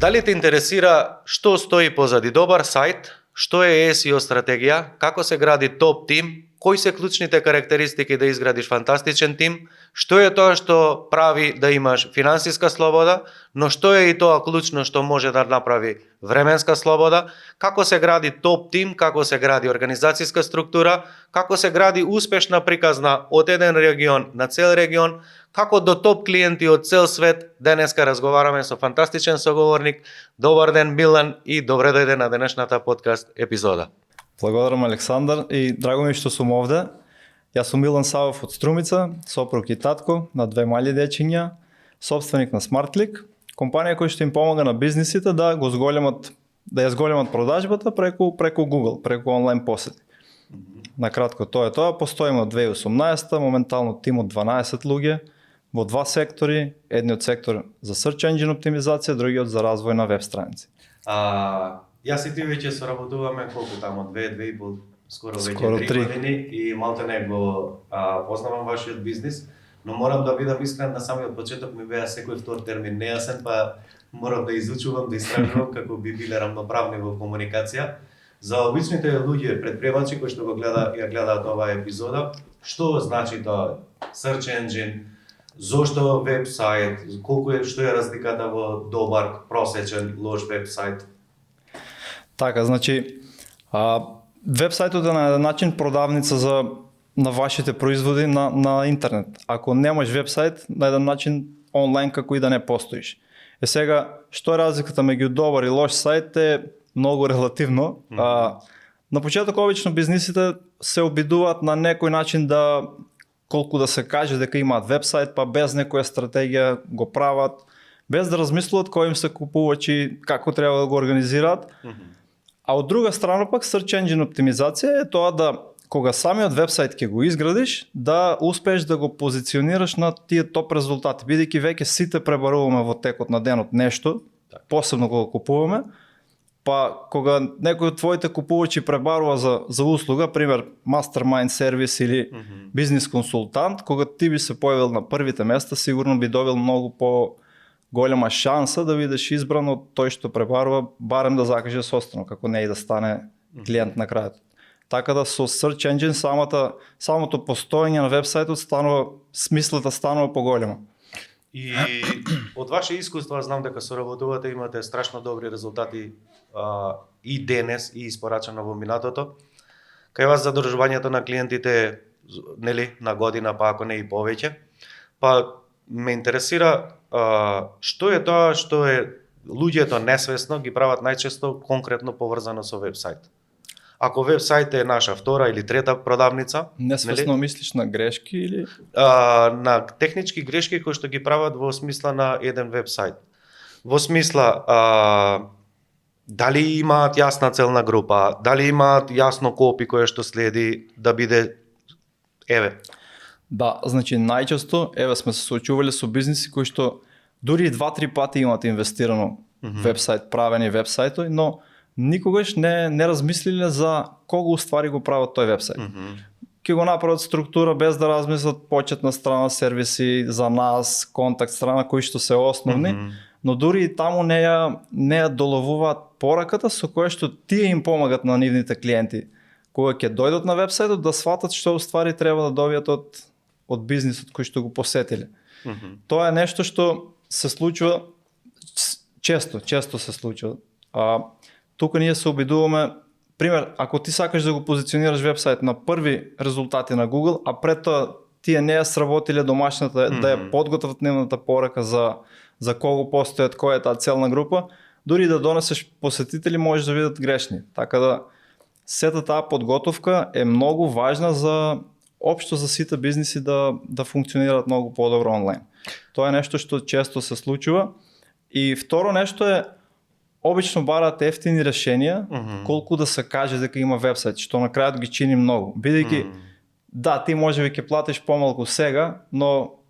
Дали те интересира што стои позади добар сајт, што е SEO стратегија, како се гради топ тим, кои се клучните карактеристики да изградиш фантастичен тим, што е тоа што прави да имаш финансиска слобода, но што е и тоа клучно што може да направи временска слобода, како се гради топ тим, како се гради организацијска структура, како се гради успешна приказна од еден регион на цел регион, како до топ клиенти од цел свет. Денеска разговараме со фантастичен соговорник. Добар ден, Милан, и добре дојде на денешната подкаст епизода. Благодарам, Александар, и драго ми што сум овде. Јас сум Милан Савов од Струмица, сопруг и татко на две мали дечиња, собственик на SmartClick, компанија која што им помага на бизнисите да ја зголемат продажбата преку Google, преку онлайн посети. Накратко тоа е тоа, постоиме од 2018, моментално тим од 12 луѓе во два сектори, едниот сектор за Search Engine оптимизација, другиот за развој на веб страници. Јас и ти веќе соработуваме колку тамо 2,5, скоро веќе 3 3 години и малте не го познавам вашиот бизнис, но морам да бидам искрен, на самиот почеток ми беа секој втор термин нејасен, па морам да изучувам, да истражувам како би биле рамноправни во комуникација. За обичните луѓе предприемачи кои што ја гледаат оваа епизода, што значи тоа Search Engine, зошто веб-сајт, што е разликата во добар, просечен, лош веб-сајт? Така, значи, веб-сајтот е на еден начин продавница на вашите производи на интернет. Ако немаш веб-сајт, на еден начин онлайн како и да не постоиш. Сега, што е разликата меѓу добар и лош сајт е многу релативно. На почеток обично бизнисите се обидуваат на некој начин колку да се каже дека имаат веб-сајт, па без некоја стратегија го прават, без да размислуваат кои им се купувачи, како треба да го организираат. А од друга страна пак Search Engine оптимизација е тоа да кога самиот веб-сајт ќе го изградиш, да успееш да го позиционираш на тие топ резултати, бидејќи веќе сите пребаруваме во текот на денот нешто, посебно кога купуваме, па кога некој од твоите купувачи пребарува за услуга, пример Mastermind сервис или бизнис консултант, кога ти би се појавил на првите места, сигурно би добил многу голема шанса да бидеш избран од тој што пребарува, барем да закаже собствено, како не и да стане клиент на крајот. Така да со Search Engine самото постоење на веб-сајтот смислата станува поголема. И од ваше искуство знам дека соработувате, имате страшно добри резултати и денес и испорачано во минатото. Кај вас задржувањето на клиентите нели на година, па ако не и повеќе. Па ме интересира што е тоа што луѓето несвесно ги прават најчесто конкретно поврзано со веб-сајт. Ако веб-сајт е наша втора или трета продавница, несвесно мислиш на грешки или на технички грешки кои што ги прават во смисла на еден веб-сајт. Во смисла дали имаат јасна целна група, дали имаат јасно копи кое што следи да биде Да, значи најчесто сме се соочувале со бизниси кои што дури 2-3 пати имаат инвестирано веб-сајт, правени веб-сајтови, но никогаш не размислиле за кого уствари го прават тој веб-сајт. Ќе го направат структура без да размислат почетна страна, сервиси за нас, контакт страна кои што се основни, но дури и таму не ја доловуваат пораката со која што тие им помагат на нивните клиенти. Кога ќе дојдат на веб-сајтот да сватат што уствари треба да добијат од бизнисот кој што го посетиле. Тоа е нешто што се случува често се случува. Тука ние се обидуваме, пример, ако ти сакаш да го позиционираш веб-сајт на први резултати на Google, а пред тоа тие не ја сработиле домашната, да ја подготват нивната порака за кого постојат, која е таа целна група, дури да донесеш посетители може да бидат грешни. Така да сета таа подготовка е многу важна за општо за сите бизниси да функционираат многу подобро онлайн. Тоа е нешто што често се случува. И второ нешто е, обично бараат ефтини решенија, колку да се каже дека има веб-сајт, што на крајот ги чини многу. Бидејќи, да, ти можеби ќе платиш помалку сега, но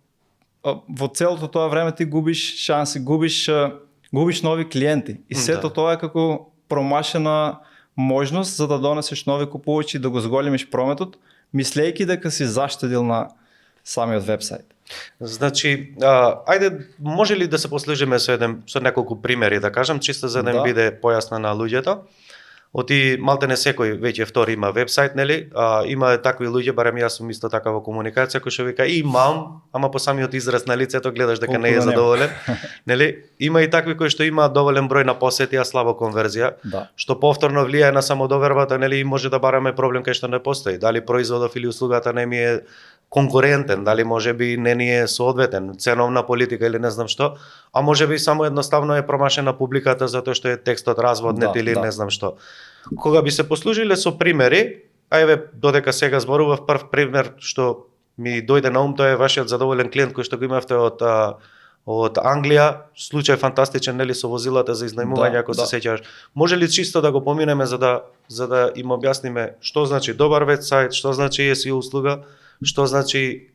во целото тоа време ти губиш шанси, губиш нови клиенти. И сето тоа е како промашена можност за да донесеш нови купувачи, да го зголемиш прометот, мислејќи дека си заштедил на самиот веб-сајт. Значи, ајде, може ли да се послужиме со неколку примери, да кажам, чисто за да им Да. биде појасно на луѓето? Оти малтене секој веќе втори има вебсайт, нели? Има такви луѓе, барем јас сум исто така во комуникација, кој што вика имам, ама по самиот израз на лицето гледаш дека Колку не е да нема. задоволен, нели? Има и такви кои што има доволен број на посети, а слаба конверзија, Да. што повторно влијае на самодовербата, нели? И може да бараме проблем кај што не постои. Дали производов или услугата не ми е конкурентен, дали може би не ни е соодветен, ценовна политика или не знам што, а може би само едноставно е промашена публиката затоа што е текстот разводнет Да, или да. не знам што. Кога би се послужиле со примери, ајде додека сега зборував, прв пример што ми дојде на ум, тоа е вашиот задоволен клиент кој што го имавте од Англија, случај фантастичен, нели, со возилата за изнајмување, Да, ако да. се сеќаваш. Може ли чисто да го поминеме за да им објасниме што значи добар вебсайт, што значи SEO услуга, што значи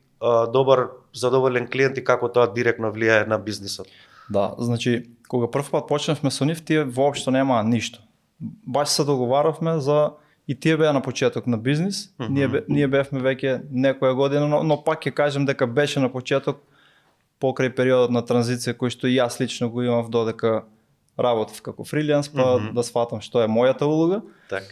добар задоволен клиент и како тоа директно влијае на бизнисот? Да, значи, кога прв пат почнавме со нив, тие воопшто немаа ништо. Баш се договаравме за и тие беа на почеток на бизнис, ние бевме веќе некоја година, но пак ќе кажем дека беше на почеток покрај периодот на транзиција кој што и јас лично го имав додека работев како фриланс, па да сватам што е мојата улога. Так.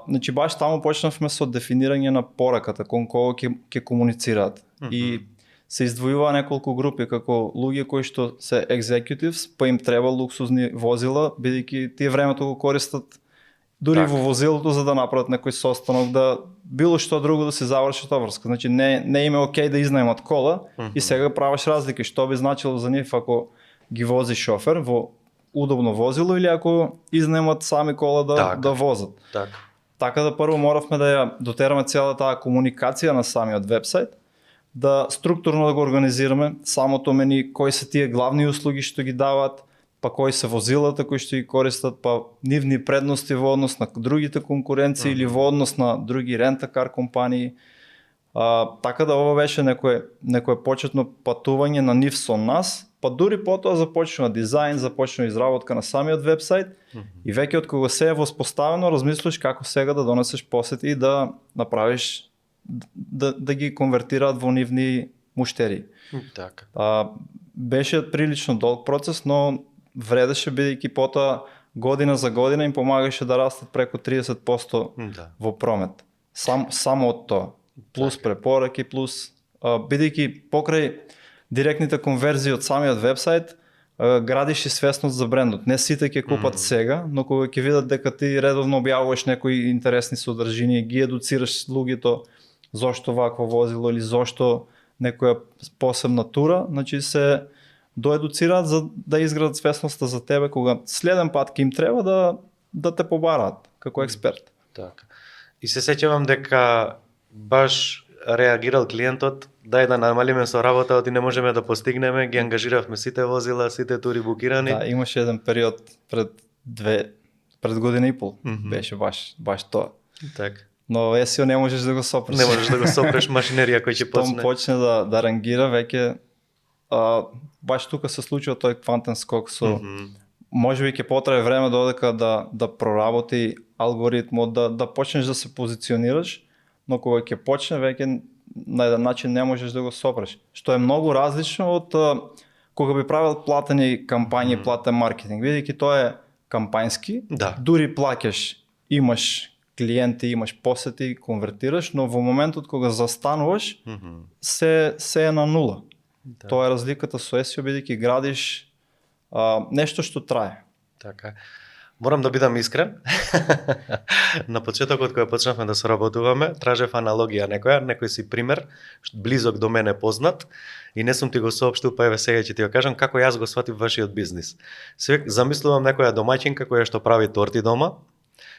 Значи баш таму почнавме со дефинирање на пораката кон кого ќе комуницираат. И се издвојува неколку групи како луѓе кои што се executives, па им треба луксузни возила, бидејќи тие времето го користат дури Так. во возилото за да направат некој состанок, да било што друго да се заврши тоа врска. Значи не им е окей да изнајмат кола и сега правиш разлики што би значило за нив ако ги вози шофер во удобно возило или ако изнајмат сами кола Така. да возат. Так. Така да прво моравме да ја дотераме цела таа комуникација на самиот вебсайт, да структурно да го организираме, самото мени, кои се тие главни услуги што ги даваат, па кои се возилата кои што ги користат, па нивни предности во однос на другите конкуренции или во однос на други рентакар компании. Така да ова беше некое почетно патување на нив со нас, па дури потоа започнува дизајн, започнува изработка на самиот вебсайт и веќе од кога се е воспоставено размислиш како сега да донесеш посети и да направиш да ги конвертираат во нивни муштери. Така. Беше прилично долг процес, но вредеше бидејќи потоа година за година им помагаше да растат преку 30% Да. во промет. Само од тоа. Плюс препораки, плюс бидејќи покрај директните конверзии од самиот вебсайт, градиш и свесност за брендот. Не сите ќе купат сега, но кога ќе видат дека ти редовно објавуваш некои интересни содржини, ги едуцираш луѓето зошто вакво возило или зошто некоја посебна тура, значи се доедуцираат за да изградат свесноста за тебе кога следен пат ќе им треба да те побараат како експерт. Така. И се сеќавам дека баш реагирал клиентот, дај да намалиме со работа, оти не можеме да постигнеме, ги ангажиравме сите возила, сите тури букирани. Да, имаше еден период пред година и пол, беше баш тоа. Така. Но SEO не можеш да го сопреш. Не можеш да го сопреш машинерија кој ќе Штом почне. почне да рангира веќе баш тука се случува тој квантен скок со можеби ќе потрае време додека да проработи алгоритмот, да почнеш да се позиционираш, но кога ќе почне веќе на еден начин не можеш да го сопреш. Што е многу различно од кога би правил платени кампањи, платен маркетинг. Видејќи тоа е кампањски, Да. дури плаќаш, имаш клиенти, имаш посети, конвертираш, но во моментот кога застануваш, се е на нула. Да. Тоа е разликата со SEO, бидејќи градиш нешто што трае. Така. Морам да бидам искрен. На почетокот кога почнавме да соработуваме, тражев аналогија некој си пример, близок до мене познат, и не сум ти го соопштил, па еве сега ќе ти го кажам како јас го сватив вашиот бизнис. Се замислувам некоја домаќинка која што прави торти дома,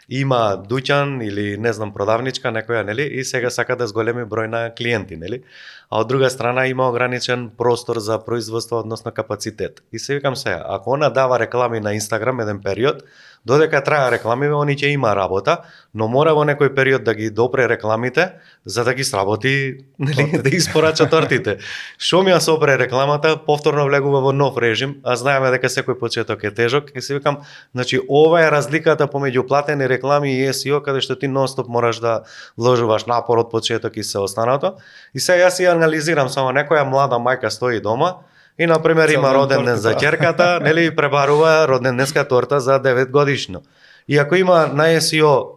има дуќан или не знам продавничка некоја, нели, и сега сака да зголеми број на клиенти, нели? А од друга страна има ограничен простор за производство, односно капацитет. И се викам сега, ако она дава реклами на Инстаграм еден период, додека трае рекламиве, они ќе има работа, но мора во некој период да ги допре рекламите, за да ги сработи, нели, да испорача тортите. Шо ми ја сопре рекламата, повторно влегува во нов режим, а знаеме дека секој почеток е тежок, и се викам, значи ова е разликата помеѓу платен и реклами и SEO каде што ти нон-стоп мораш да вложуваш напор од почеток и се останато. И сега јас ја анализирам само некоја млада мајка стои дома и на пример има роден ден за ќерката, нели, и пребарува роденденска торта за 9 годишно. И ако има на SEO,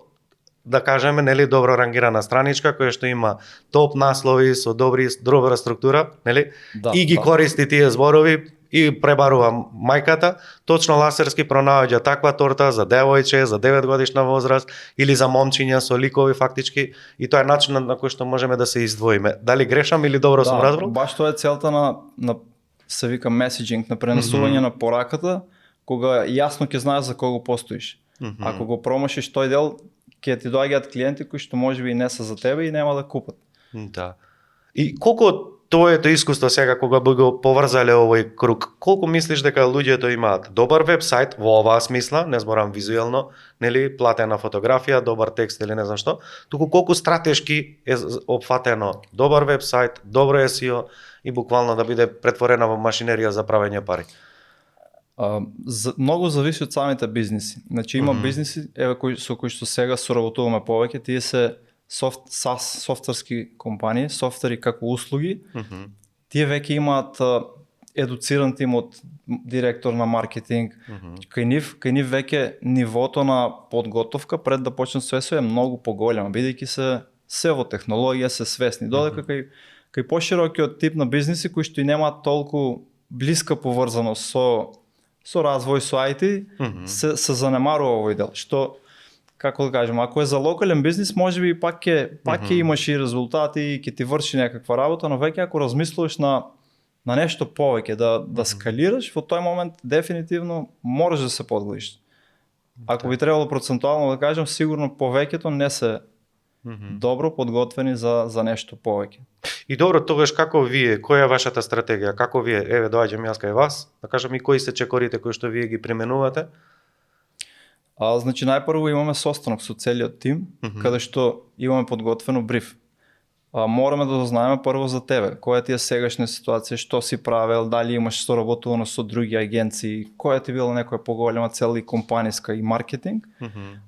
да кажеме, нели, добро рангирана страничка која што има топ наслови со добра структура, нели, и ги користи тие зборови и пребарува мајката, точно ласерски пронаоѓа таква торта за девојче, за 9 годишна возраст или за момчиња со ликови фактички, и тоа е начинот на кој што можеме да се издвоиме. Дали грешам или добро сум разбрал? Баш тоа е целта на се вика меседжинг, на пренесување на пораката, кога јасно ќе знаеш за кого постоиш. Ако го промашиш тој дел, ќе ти доаѓаат клиенти кои што можеби и не се за тебе и нема да купат. Да. И колку твоето искуство сега кога би го поврзале овој круг, колку мислиш дека луѓето имаат добар вебсайт во оваа смисла, не зборам визуелно, нели, платена фотографија, добар текст или не знам што, туку колку стратешки е опфатено добар вебсайт, добро SEO и буквално да биде претворена во машинерија за правење пари? Многу зависи од самите бизниси. Значи има бизниси со кои што сега соработуваме повеќе, тие се SaaS софтверски компании, софтвери како услуги. Тие веќе имаат едуциран тим од директор на маркетинг. Кај нив веќе нивото на подготовка пред да почнат све е многу поголема, бидејќи се во технологија, се свесни. Додека кај поширокиот тип на бизниси кои што и немаат толку блиска поврзаност со развој, со IT, се занемарува овој дел. Што, како да кажем, ако е за локален бизнис, можеби пак ќе имаш и резултати и ќе ти врши некаква работа, но веќе ако размислуваш на нешто повеќе, да скалираш, во тој момент дефинитивно можеш да се подготвиш. Ако би требало процентуално да кажем, сигурно повеќето не се добро подготвени за нешто повеќе. И добро, тогаш како вие, која е вашата стратегија? Како вие, еве доаѓам јас кај вас, да кажам и кои се чекорите кои што вие ги применувате? Значи најпрво имаме состанок со целиот тим, каде што имаме подготвено бриф. Мораме да дознаеме прво за тебе, која ти е сегашна ситуација, што си правел, дали имаш соработувано со други агенции, која ти била некоја поголема цел и компаниска и маркетинг,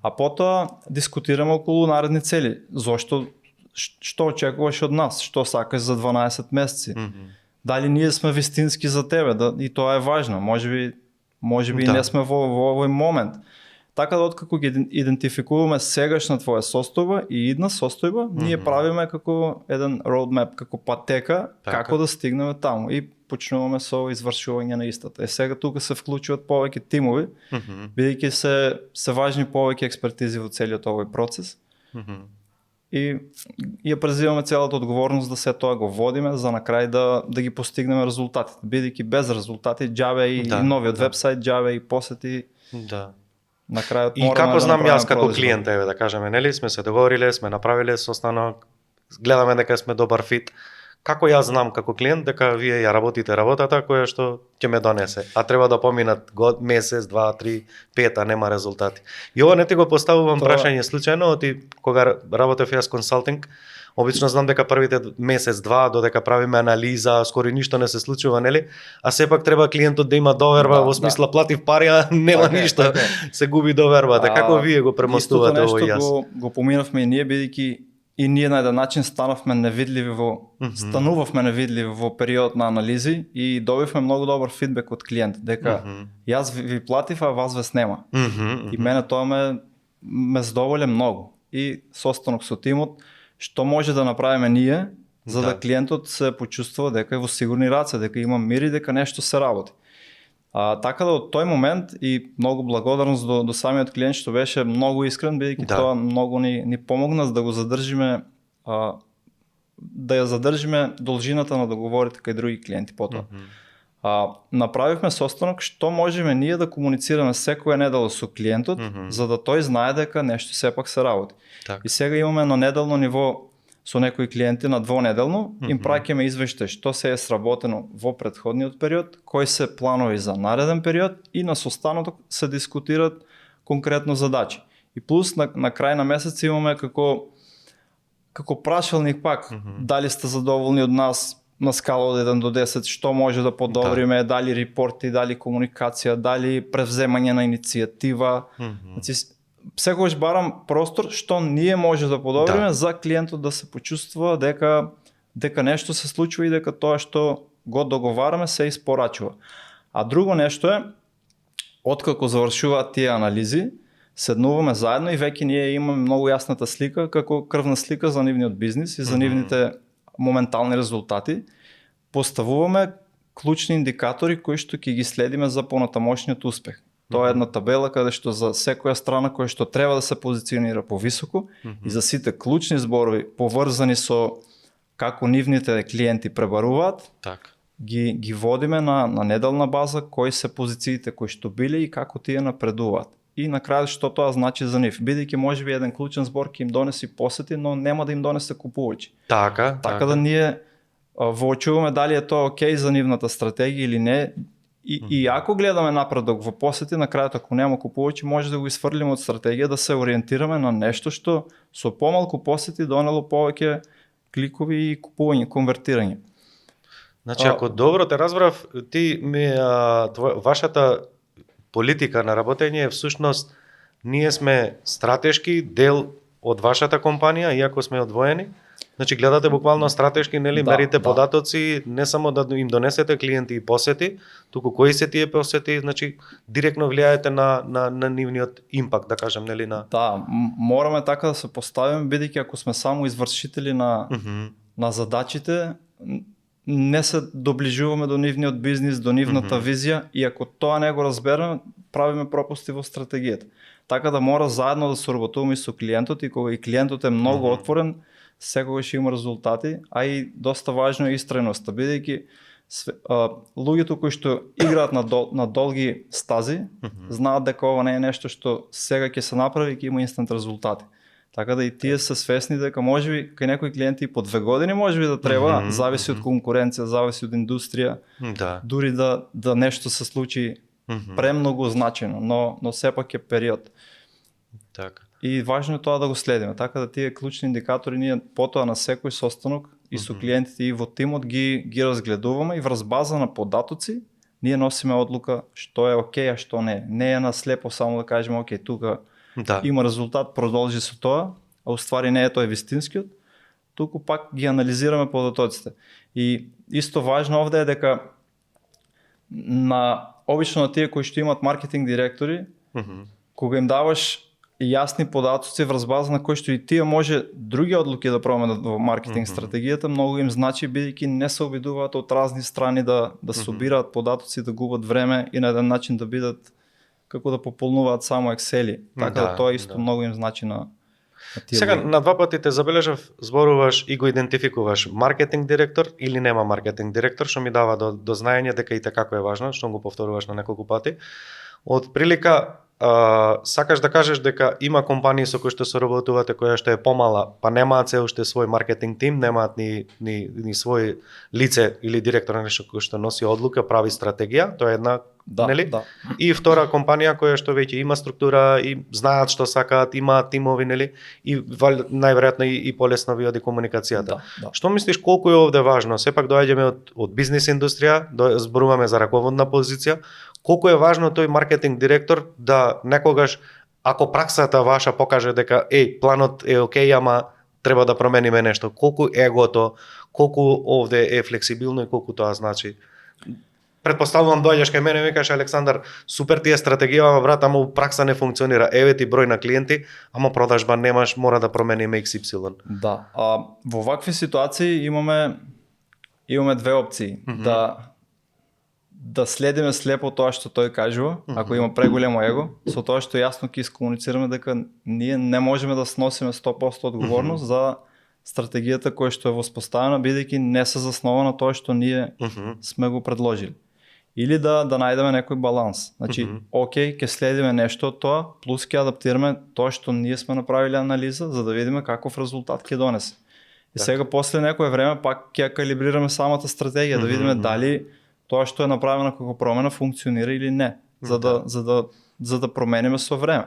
а потоа дискутираме околу наредни цели. Зошто, што очекуваш од нас, што сакаш за 12 месеци, дали ние сме вистински за тебе, и тоа е важно, можеби и не сме во овој момент. Така да откако ги идентификуваме сегашна твоја состојба и идна состојба, ние правиме како еден roadmap, како патека, како да стигнеме таму и почнуваме со извршување на истата. Сега тука се вклучуваат повеќе тимови, бидејќи се важни повеќе експертизи во целиот овој процес. И ја презиваме целата одговорност да се тоа го водиме за на крај да ги постигнеме резултатите. Бидејќи без резултати џабе и новиот вебсайт, џабе и посети. На крајот и како знам јас како клиент, еве да кажеме, нели, сме се договориле, сме направиле состанок, гледаме дека сме добар фит. Како јас знам како клиент дека вие ја работите работата која што ќе ме донесе, а треба да поминат месец, 2, 3, 5, а нема резултати. И ова не ти го поставувам прашање случајно, ти кога работев јас консалтинг, обично знам дека првите месец-два додека правиме анализа, скоро ништо не се случува, нели? А сепак треба клиентот да има доверба, во смисла платив пари, а нема ништо. Се губи довербата. Како вие го премостувате овој јас? Истото нешто го поминавме и ние, бидејќи и ние на еден начин станувавме невидливи во период на анализи и добивме многу добар фидбек од клиент, дека јас ви платив, а вас вес нема. И мене тоа ме задоволи многу. И состанок со тимот, што може да направиме ние, за да клиентот се почувствува дека е во сигурни раце, дека има мир и дека нешто се работи. Така да од тој момент и многу благодарност до самиот клиент што беше многу искрен, бидејќи тоа многу ни помогна за да го задржиме, да ја задржиме должината на договорите кај други клиенти потоа. Направивме состанок што можеме ние да комуницираме секоја недела со клиентот, за да тој знае дека нешто сепак се работи. И сега имаме на неделно ниво со некои клиенти на двонеделно, им праќаме извештај што се е сработено во претходниот период, кои се планови за нареден период и на состанокот се дискутират конкретно задачи. И плюс на крај на месец имаме како прашалник пак, дали сте задоволни од нас на скала од 1 до 10, што може да подобриме, дали репорти, дали комуникација, дали превземање на иницијатива. Значи, секогаш барам простор што ние може да подобриме за клиентот да се почувствува дека нешто се случува и дека тоа што го договараме се испорачува. А друго нешто е, откако завршуваат тие анализи, седнуваме заедно и веќе ние имаме многу јасната слика, како крвна слика за нивниот бизнис и за нивните моментални резултати. Поставуваме клучни индикатори кои што ќе ги следиме за понатамошниот успех. Тоа е една табела каде што за секоја страна која што треба да се позиционира повисоко и за сите клучни зборови поврзани со како нивните клиенти пребаруваат, ги водиме на неделна база кои се позициите кои што биле и како тие напредуваат. И на крај што тоа значи за нив, бидејќи можеби еден клучен збор ќе им донеси посети, но нема да им донесе купувачи. Така да ние воочуваме дали е тоа окей за нивната стратегија или не. И ако гледаме напредок во посети, на крајот ако нема купувачи, може да го изфрлиме од стратегија, да се ориентираме на нешто што со помалку посети донело повеќе кликови и купување, конвертирање. Значи, ако добро те разбрав, вашата политика на работење е всушност ние сме стратешки дел од вашата компанија, иако сме одвоени. Значи гледате буквално стратешки, нели, мерите податоци, не само да им донесете клиенти и посети, туку кои се тие посети, значи директно влијаете на нивниот импакт, да кажем, нели, на. Да, мораме така да се поставиме, бидејќи ако сме само извршители на задачите, не се доближуваме до нивниот бизнис, до нивната визија, и ако тоа не го разбереме, правиме пропусти во стратегијата. Така да мора заедно да соработуваме со клиентот, и кога и клиентот е многу отворен, секогаш има резултати, а и доста важно е истрајноста, бидејќи луѓето кои што играат на долги стази, знаат дека ова не е нешто што сега ќе се направи и ќе има инстант резултати. Така да и тие се свесни дека можеби кај некои клиенти по 2 години можеби да треба, зависи од конкуренција, зависи од индустрија, дури да нешто се случи премногу значено, но сепак е период. Така. И важно е тоа да го следиме, така да тие клучни индикатори ние потоа на секој состанок и со клиентите и во тимот ги разгледуваме и врз база на податоци ние носиме одлука што е окей, а што не. Не е на слепо само да кажеме окей, тука има резултат, продолжи со тоа, а уствари не е тој вистинскиот, туку пак ги анализираме податоците. И исто важно овде е дека обично на тие кои што имат маркетинг директори, кога им даваш јасни податоци врз база на кои што и тие може други одлуки да променат во маркетинг стратегијата, многу им значи, бидејќи не се обидуваат од разни страни да собираат податоци, да губат време и на еден начин да бидат како да пополнуваат само Excel-и. Така да тоа исто многу им значи на тие. Сега на два пати те забележав, зборуваш и го идентификуваш маркетинг директор или нема маркетинг директор, што ми дава до знаење дека и како е важно, што го повторуваш на неколку пати. Од прилика сакаш да кажеш дека има компании со кои што соработувате која што е помала, па немаат се уште свој маркетинг тим, немаат ни свој лице или директор на нешто кој што носи одлука, прави стратегија, тоа е една, нели? Да. И втора компанија која што веќе има структура и знаат што сакаат, имаат тимови, нели? И најверојатно и полесно ви оди комуникацијата. Што мислиш колку е овде важно? Сепак доаѓаме од бизнис индустрија, зборуваме за раководна позиција. Колку е важно тој маркетинг директор да некогаш, ако праксата ваша покаже дека планот е окей, ама треба да промениме нешто, колку егото, колку овде е флексибилно и колку тоа значи? Предпоставувам доаѓаш кај мене и викаш Александар, супер ти е стратегија, ама брат, ама пракса не функционира. Еве ти број на клиенти, ама продажба немаш, мора да промениме XY. Да, во вакви ситуации имаме две опции. Да следиме слепо тоа што тој кажува, ако има преголемо его, со тоа што јасно ќе искомуницираме дека ние не можеме да сносиме 100% одговорност за стратегијата која што е воспоставена, бидејќи не се заснова на тоа што ние сме го предложили. Или да најдеме некој баланс. Значи, окей, ќе следиме нешто од тоа, плюс ќе адаптираме тоа што ние сме направили анализа, за да видиме каков резултат ќе донесе. И сега после некое време пак ќе калибрираме самата стратегија, да видиме дали тоа што е направено како промена функционира или не, за да промениме со време.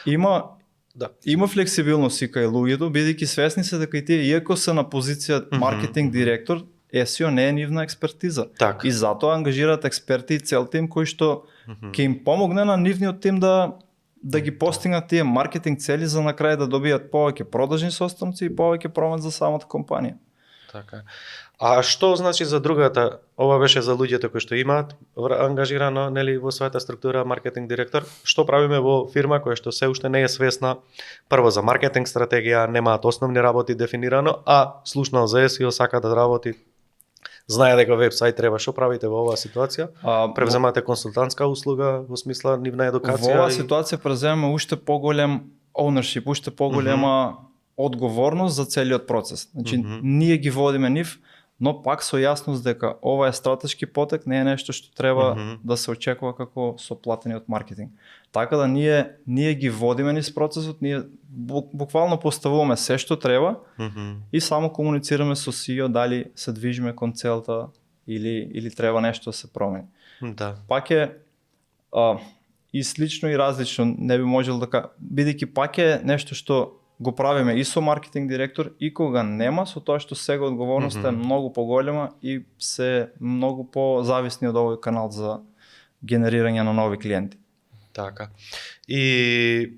Има флексибилност и кај луѓето, бидејќи свесни се дека и тие, иако се на позиција маркетинг директор, SEO не е нивна експертиза. И затоа ангажираат експерти и цел тим кој што ќе им помогне на нивниот тим да да ги постигнат тия маркетинг цели за накрая да добият повеќе продажни составници и повеќе промет за самата компанија. Така. А што значи за другата? Ова беше за луѓето кои што имаат ангажирано нели во својата структура маркетинг директор. Што правиме во фирма која што се уште не е свесна прво за маркетинг стратегија, немаат основни работи дефинирано, а слушнал за SEO сака да работи, знае дека вебсайт треба, што правите во оваа ситуација? Превземате консултантска услуга во смисла нивна едукација? Во оваа ситуација превземаме уште поголем ownership, уште поголема одговорност за целиот процес. Значи, ние ги водиме нив, но пак со јасност дека ова е стратешки потек, не е нешто што треба да се очекува како соплатени од маркетинг. Така да ние ги водиме низ процесот, ние буквално поставуваме се што треба и само комуницираме со CEO дали се движиме кон целта или треба нешто да се промени. Да. Пак е и слично и различно, не би можел да бидејќи пак е нешто што го правиме и со маркетинг директор и кога нема, со тоа што сега одговорноста е многу поголема и се многу позависни од овој канал за генерирање на нови клиенти. Така. И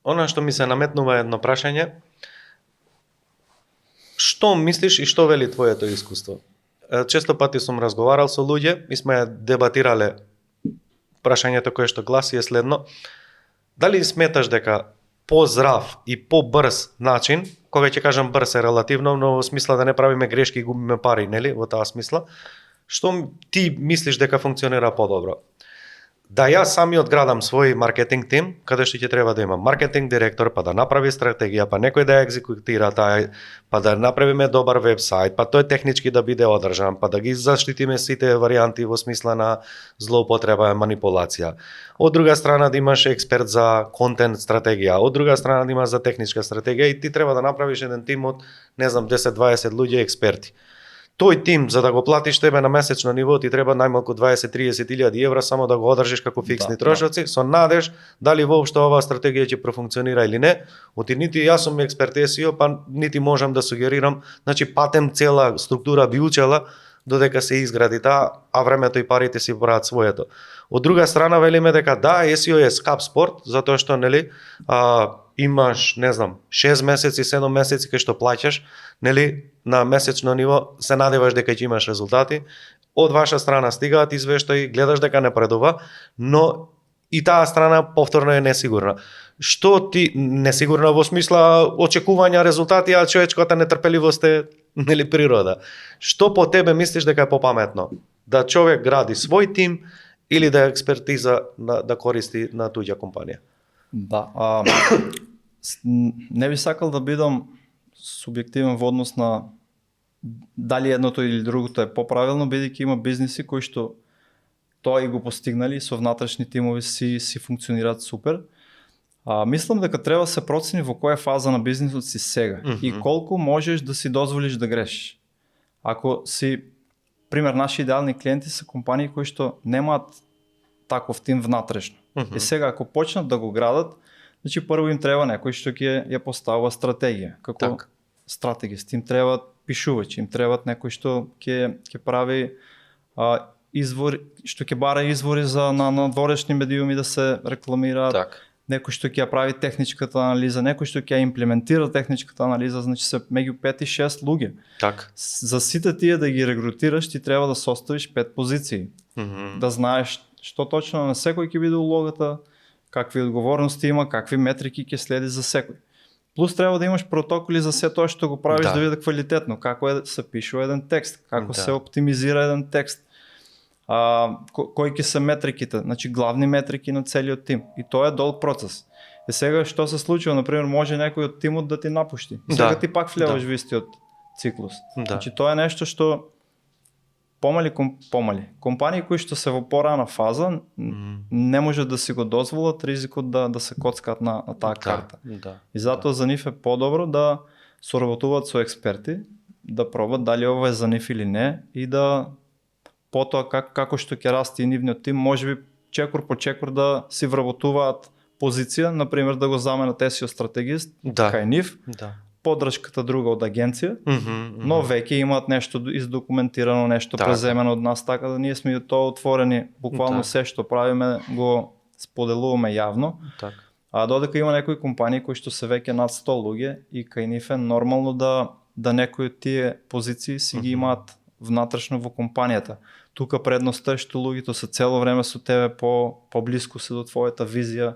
она што ми се наметнува едно прашање, што мислиш и што вели твоето искуство? Често пати сум разговарал со луѓе и сме дебатирале прашањето кое што гласи е следно: дали сметаш дека поздрав и побрз начин, кога ќе кажам брз е релативно, но во смисла да не правиме грешки и губиме пари, нели, во таа смисла, што ти мислиш дека функционира подобро? Да јас самиот градам свој маркетинг тим, каде што ќе треба да имам маркетинг директор, па да направи стратегија, па некој да ја екзекутира таа, па да направиме добар вебсайт, па тој технички да биде одржан, па да ги заштитиме сите варијанти во смисла на злоупотреба и манипулација. Од друга страна да имаш експерт за контент стратегија, од друга страна да имаш за техничка стратегија и ти треба да направиш еден тим од, не знам, 10-20 луѓе експерти. Тој тим, за да го платиш тебе на месечно ниво, ти треба најмалку 20-30 илјади евра само да го одржиш како фиксни трошоци, со надеж дали воопшто оваа стратегија ќе профункционира или не. Оти нити јас сум експерт SEO, па нити можам да сугерирам, значи патем цела структура би учела додека се изгради таа, а времето и парите си прават своето. Од друга страна велиме дека да, SEO е скап спорт, затоа што нели имаш, не знам, 6 месеци, 7 месеци кај што плаќаш, нели, на месечно ниво се надеваш дека ќе имаш резултати. Од ваша страна стигаат извештаи, гледаш дека напредува, но и таа страна повторно е несигурна. Што ти несигурна во смисла очекувања резултати, а човечката нетрпеливост е, нели, природа. Што по тебе мислиш дека е попаметно? Да човек гради свој тим или да експертиза да користи на туѓа компанија? Да, не би сакал да бидам субјективен во однос на дали едното или другото е поправилно, бидејќи има бизниси кои што тоа и го постигнали со внатрешни тимови си функционираат супер. Мислам дека треба да се процени во која фаза на бизнисот си сега и колку можеш да си дозволиш да грешиш. Ако си, пример, наши идеални клиенти се компании кои што немаат таков тим внатрешно. И сега ако почнат да го градат, значи прво им треба некој што ќе ја поставува стратегија. Како стратегист им требаат пишувачи, им требаат некој што ќе прави извори, што ќе бара извори за на надворешни медиуми да се рекламираат. Некој што ќе ја прави техничката анализа, некој што ќе ја имплементира техничката анализа, значи се меѓу 5 и 6 луѓе. За сите тие да ги регрутираш, ти треба да составиш 5 позиции. Да знаеш што точно на секој ќе биде улогата, какви одговорности има, какви метрики ќе следи за секој. Плюс треба да имаш протоколи за се тоа што го правиш да биде квалитетно, како се пишува еден текст, како се оптимизира еден текст. Кои ќе се метриките, значи главни метрики на целиот тим. И тоа е долг процес. И сега што се случува, например, може некој од тимот да ти напушти. И сега ти пак влеваш во истиот циклус. Значи тоа е нешто што помали компании кои што се во порана фаза не можат да си го дозволат ризикот да се коцкаат на таа карта. И затоа за нив е подобро да соработуваат со експерти, да пробат дали ова е за нив или не и да потоа како што ќе расти и нивниот тим, можеби чекор по чекор да си вработуваат позиција, например да го заменат SEO стратегист кај нив, поддршката друга од агенција, но веќе имаат нешто издокументирано, нешто преземено од нас, така да ние сме тоа отворени, буквално се што правиме го споделуваме явно. Така. А додека има некои компании кои што се веќе над 100 луѓе и кај нив е нормално да некои од тие позиции си ги имаат внатрешно во компанијата. Тука предноста е што луѓето се цело време со тебе поблиску се до твојата визија.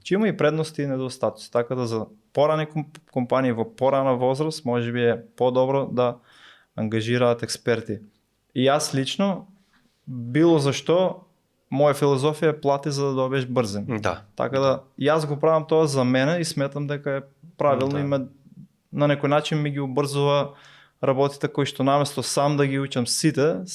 Че има и предности и недостатоци, така да за порани компании во порана возраст можеби е по-добро да ангажираат експерти. И аз лично било зашто моја филозофија е плати за да добиеш брзин. Да. Така да и аз го правам тоа за мене и сметам дека е правилно и на некој начин ми ги убрзува работите кои што наместо сам да ги учам сите,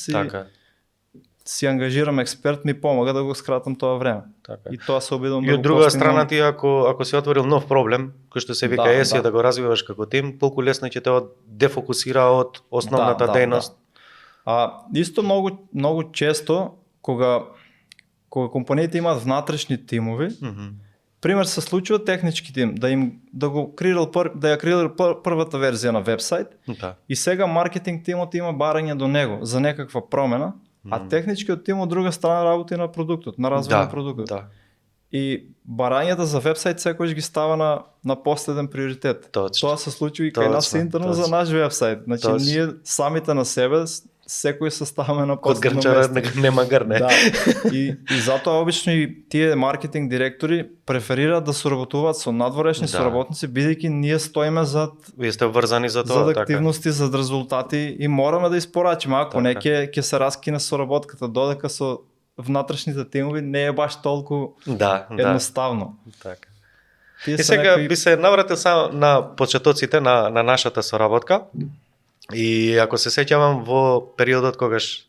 си ангажирам експерт, ми помага да го скратам тоа време. Така. И тоа се обидам И од друга страна ти ако си отворил нов проблем, кој што се вика есија да го развиваш како тим, толку лесно ќе те дефокусира од основната дејност. Исто многу често кога компаниите имаат внатрешни тимови, пример се случува технички тим да ја креирал првата верзија на вебсайт и сега маркетинг тимот има барање до него за некаква промена, а техничкиот тим од друга страна работи на продуктот, на развој на продуктот. И барањата за вебсайт секојаш ги става на последен приоритет. Тоа се случува и кај нас интерно за наш вебсайт. Значи ние самите на себе секој се ставаме на последно место. Код грнчара нема грне. Да. И затоа обично и тие маркетинг директори преферираат да соработуваат со надворешни соработници, бидејќи ние стоиме вие сте врзани за тоа, зад активности, зад резултати и мораме да испорачиме. Ако не ќе се раскине соработката, додека со внатрешните тимови не е баш толку едноставно. Така. И сега би се навратил само на почетоците на нашата соработка. И ако се сеќавам во периодот когаш,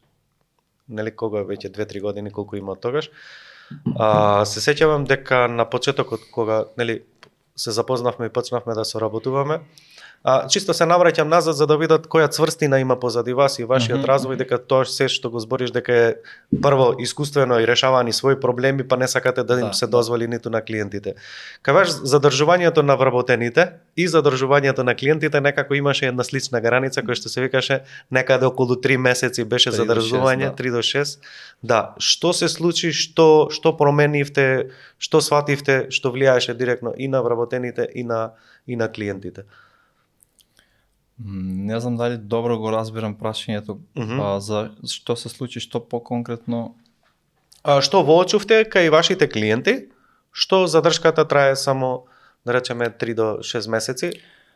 нели кога веќе 2-3 години колку има од тогаш, се сеќавам дека на почетокот кога нели се запознавме и почнавме да соработуваме, чисто се навраќам назад за да видат која цврстина има позади вас и вашиот развој, дека тоа се што го збориш дека е прво искуствено и решавани своји проблеми, па не сакате да им се дозволи ниту на клиентите. Кај ваш задржувањето на вработените и задржувањето на клиентите некако имаше една слична граница која што се викаше некаде околу 3 месеци беше задржување, 3 до 6. Да, што се случи, што променивте, што свативте, што влијаеше директно и на вработените и на клиентите? Не знам дали добро го разбирам прашањето, за што се случи, што по-конкретно. Што воочувте кај вашите клиенти, што задршката трае само, да речеме, 3 до 6 месеци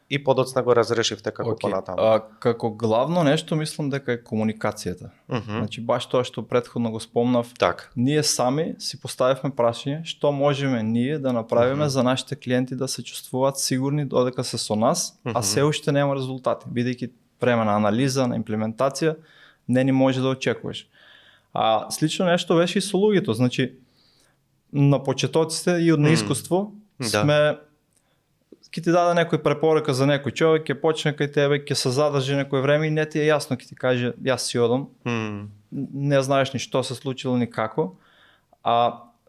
и подоцна го разрешивте како понатаму? Како главно нешто мислам дека е комуникацијата. Значи баш тоа што претходно го спомнав, ние сами си поставивме прашање што можеме ние да направиме за нашите клиенти да се чувствуваат сигурни додека се со нас, а се уште нема резултати, бидејќи време на анализа, на имплементација не ни може да очекуваш. Слично нешто беше и со луѓето, значи на почетоците и од неискуство сме ќе ти даде некој препорака за некој човек, ќе почне кај тебе, ќе се задржи некој време и не ти е јасно, ќе ти каже јас си одам, не знаеш ни што се случило ни како,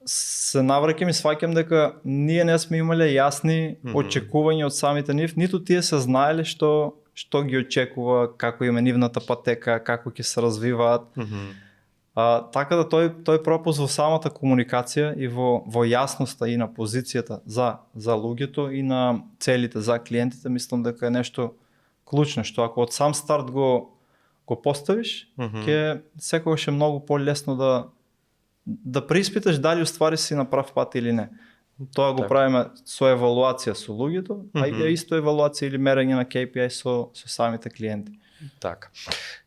се навраќам и сваќам дека ние не сме имале јасни очекувања од самите нив, ниту тие се знаеле што ги очекува, како им е нивната патека, како ќе се развиваат. Така да тој пропуск во самата комуникација и во јасноста и на позицијата за луѓето и на целите за клиентите, мислам дека е нешто клучно, што ако од сам старт го поставиш, ќе секогаш е многу полесно да преиспиташ дали уствари си на прав пат или не. Тоа го правиме со евалуација со луѓето, а и исто евалуација или мерење на KPI со самите клиенти. Така.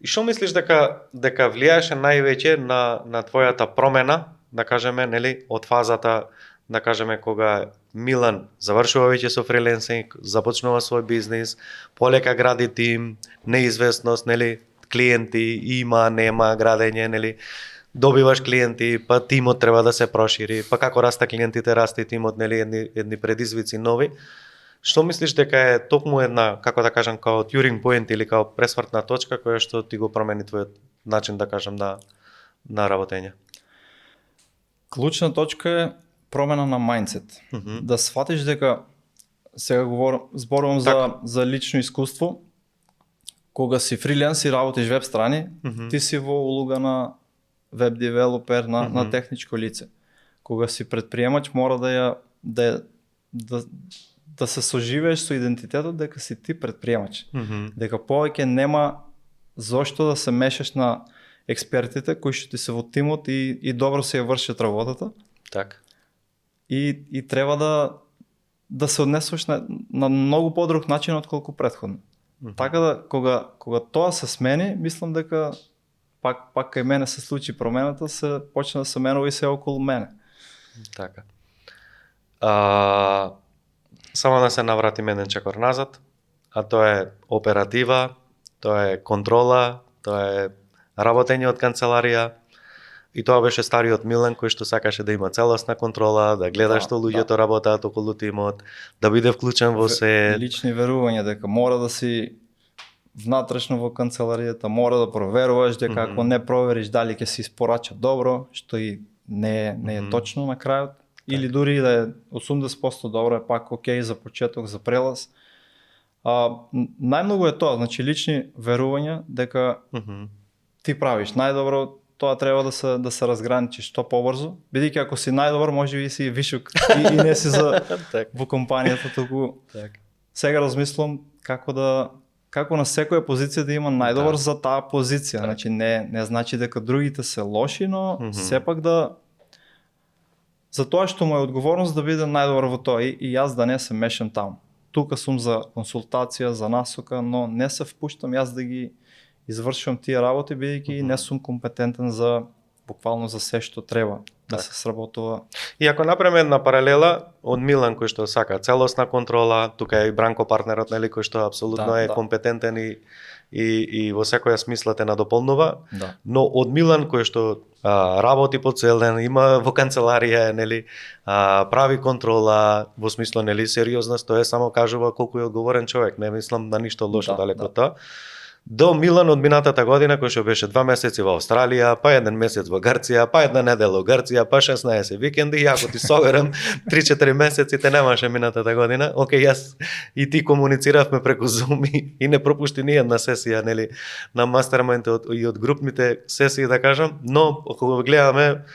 И што мислиш дека влијаеше највеќе на твојата промена, да кажеме, нели, од фазата, да кажеме, кога Милан завршува веќе со фриленсинг, започнува свој бизнис, полека гради тим, неизвестност, нели, клиенти има, нема, градење, нели, добиваш клиенти, па тимот треба да се прошири, па како расте клиентите, расте тимот, нели, едни предизвици нови. Што мислиш дека е токму една, како да кажам, као Turing point или као пресвртна точка која што ти го промени твојот начин, да кажам, на работење? Клучна точка е промена на мајндсет. Да сватиш дека, сега зборувам за лично искуство, кога си фриленс и работиш веб страни, ти си во улога на веб девелопер, на техничко лице. кога си предприемач мора да се соживееш со идентитетот дека си ти предприемач. Дека повеќе нема зошто да се мешаш на експертите кои што ти се во тимот и добро се ја вршат работата. Так. И треба да се однесуваш на многу подруг начин отколку претходно. Така да кога тоа се смени, мислам дека пак кај мене се случи промената, се почна да се менува и се околу мене. Така. Само да се навратим еден чекор назад, а тоа е оператива, тоа е контрола, тоа е работење од канцеларија, и тоа беше стариот Милан кој што сакаше да има целосна контрола, да гледа што луѓето работаат околу тимот, да биде вклучен во се. Лични верувања дека мора да си внатрешно во канцеларијата, мора да проверуваш дека ако не провериш дали ќе се испорача добро, што и не е точно на крајот, или дури да е 80% добро е пак окей за почеток, за прелаз. Најмногу е тоа, значи лични верувања дека ти правиш најдобро, тоа треба да се разграничи што побрзо, бидејќи ако си најдобар можеби си вишук и не си во компанијата, туку сега размислам како на секоја позиција да има најдобар за таа позиција. Значи не значи дека другите се лоши, но сепак за тоа што му е одговорност да биде најдобар во тоа и јас да не се мешам таму. Тука сум за консултација, за насока, но не се впуштам јас да ги извршувам тие работи, бидејќи не сум компетентен за буквално за се што треба да се сработува. И ако направиме една паралела од Милан кој што сака целосна контрола, тука е и Бранко партнерот, нели, кој што апсолутно е компетентен и во секоја смисла те надополнува, но од Милан кој што работи по цел ден, има во канцеларија, нели, прави контрола, во смисло, нели, сериозност, тоа е само кажува колку е одговорен човек, не мислам на ништо лошо далеко од тоа. До Милан од минатата година, кој што беше 2 месеци во Австралија, па 1 месец во Грција, па 1 недела во Грција, па 16 викенди, и ако ти соберам 3-4 месеци те немаше минатата година. Океј, јас и ти комунициравме преку Zoom и не пропушти ни една сесија, нели, на мастермајнд и од групните сесии, да кажам, но кога гледаме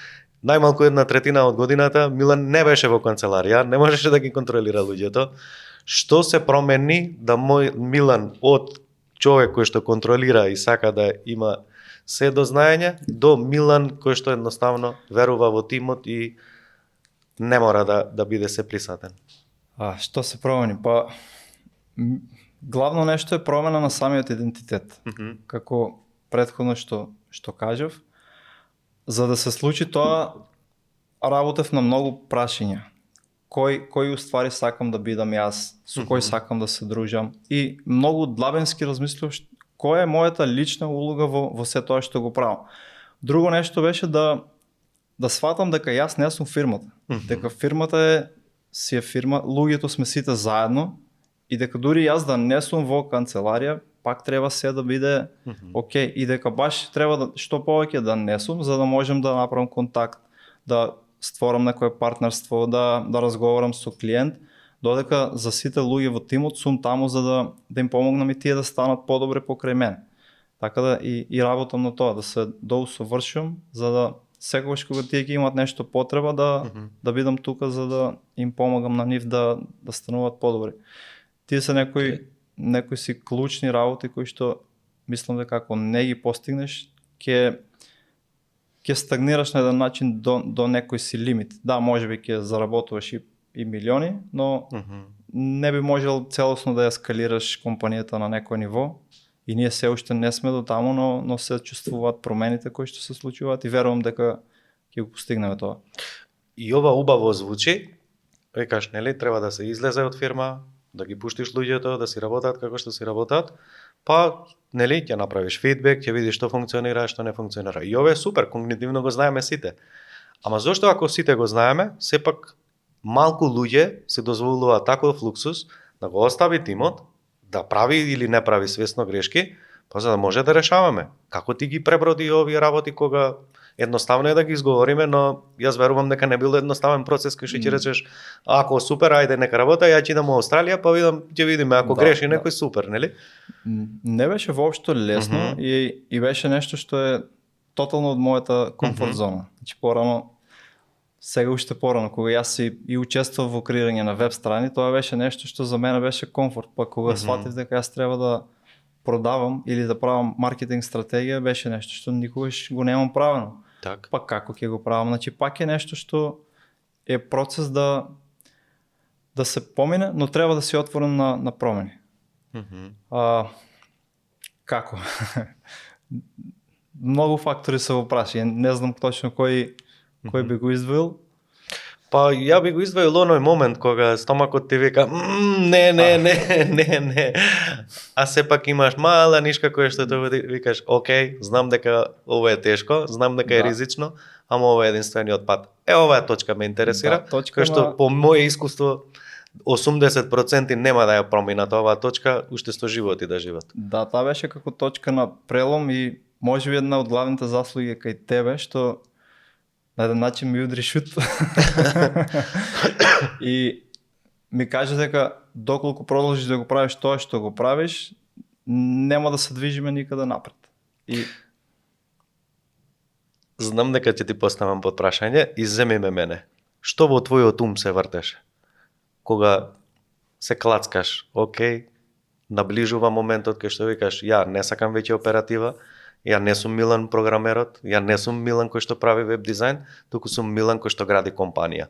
најмалку 1/3 од годината, Милан не беше во канцеларија, не можеше да ги контролира луѓето. Што се промени да мој Милан од човек кој што контролира и сака да има се дознаење, до Милан кој што едноставно верува во тимот и не мора да биде се присатен? Што се промени? Па главно нешто е промена на самиот идентитет. Како претходно што кажав, за да се случи тоа, работев на многу прашања. Кој уствари сакам да бидам јас, со кој сакам да се дружам, и многу длабенски размислував која е мојата лична улога во се тоа што го правам. Друго нешто беше да сватам дека јас не сум фирмата, дека фирмата си е фирма, луѓето сме сите заедно, и дека дури јас да не сум во канцеларија, пак треба се да биде окей, и дека баш треба што повеќе да не сум, за да можем да направам контакт, да створам некое партнерство, да разговарам со клиент, додека за сите луѓе во тимот сум таму за да им помогнам и тие да станат подобри покрај мене. Така да и работам на тоа, да се доусовршувам, за да секогаш кога тие ќе имат нешто потреба да бидам тука за да им помагам на нив да стануваат подобри. Тие се некои си клучни работи кои што мислам дека ако не ги постигнеш, ќе стагнираш на еден начин до некој си лимит. Да, можеби ќе заработуваш и милиони, но не би можел целосно да ја скалираш компанијата на некој ниво, и ние се уште не сме до таму, но се чувствуваат промените кои што се случуваат и верувам дека ќе го постигнеме тоа. И ова убаво звучи, викаш, нели, треба да се излезе од фирма, да ги пуштиш луѓето да си работат како што си работат, па, нели, ќе направиш фидбек, ќе видиш што функционира, што не функционира. И ова е супер, когнитивно го знаеме сите. Ама зошто ако сите го знаеме, сепак малку луѓе се дозволуваат таков луксус да го остави тимот, да прави или не прави свесно грешки, па за да може да решаваме. Како ти ги преброди овие работи кога едноставно е да ги изговориме, но јас верувам дека не бил едноставен процес кај што ќе речеш, ако супер, ајде нека работа, ја ќе идам во Австралија, па ќе видиме ако греши некој супер, нели? Не беше воопшто лесно и беше нешто што е тотално од мојата комфорт зона. Значи порано сега още по-рано, кога аз си и участвал во креирање на веб страни, тоа беше нешто што за мене беше комфорт, па кога сватив дека аз треба да продавам или да правам маркетинг стратегија, беше нешто што никогаш го немам правено. Так. Па како ќе го правам? Значи пак е нешто што е процес да се помине, но треба да си отворен на промени. Како? Многу фактори се во праси, не знам точно кој би го издвоил. Па ја би го издвоил оној момент кога стомакот ти вика не. А сепак имаш мала нишка која што ти викаш, окей, знам дека ова е тешко, знам дека е ризично, ама ова е единствениот пат. Оваа точка ме интересира, која што по моје искуство 80% нема да ја проминат оваа точка, уште 100 животи да живеат. Да, таа беше како точка на прелом и можеби една од главните заслуги кај тебе, што на еден начин ми удри шут. И ми каже дека доколку продолжиш да го правиш тоа што го правиш, нема да се движиме никаде напред. И знам дека ќе ти поставам под прашање и земи ме мене. Што во твојот ум се вртеше? Кога се клацкаш, окей, наближува моментот кај што викаш, ја не сакам веќе оператива, ја не сум Милан програмерот, ја не сум Милан кој што прави веб дизајн, туку сум Милан кој што гради компанија.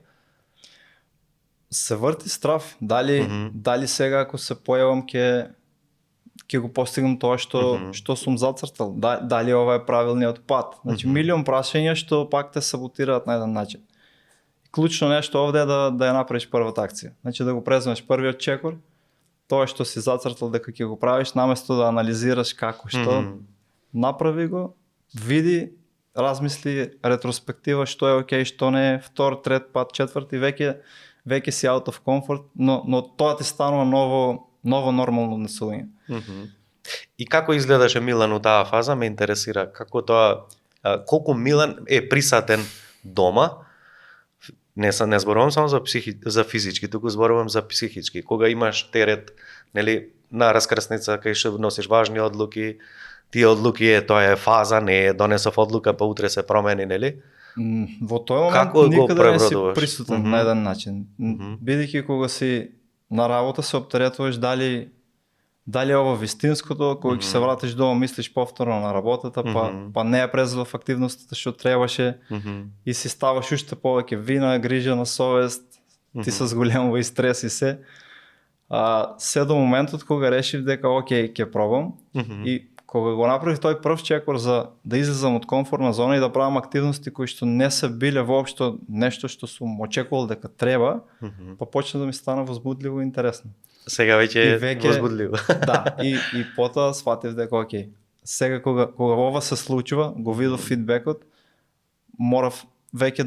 Се врти страв, дали сега ако се појавам ќе го постигнам тоа што сум зацртал, дали ова е правилниот пат. Значи милион прашања што пак те саботираат на еден начин. Клучно нешто овде е да ја направиш првата акција. Значи да го преземеш првиот чекор, тоа што си зацртал дека ќе го правиш, наместо да анализираш како што, направи го, види, размисли ретроспектива што е окей, што не е, втор, трет пат, четврти, веќе си out of comfort, но тоа ти станува ново нормално однесување. И како изгледаше Милан у таа фаза, ме интересира како тоа, колку Милан е присатен дома. Не зборувам само за физички, туку зборувам за психички. Кога имаш терет, нели, на раскрсница кај што носиш важни одлуки, тие одлуки тоа е фаза, не е донесов одлука па утре се промени, нели? Во тој момент никаде не си присутен на еден начин. Бидејќи кога си на работа се оптеретуваш дали е ова вистинското, кога ќе се вратиш дома, мислиш повторно на работата, па не е презлов активностите што требаше и си ставаш уште повеќе вина, грижа на совест, ти се зголемува и стрес и се. Се до моментот кога решив дека окей, ќе пробам и кога го направив тој прв чекор за да излезам од комфортна зона и да правам активности кои што не се биле воопшто нешто што сум очекувал дека треба, па почна да ми стана возбудливо и интересно. Сега веќе е возбудливо. Да, и потоа сватив дека окей. Сега кога ова се случува, го видов фидбекот, морав веќе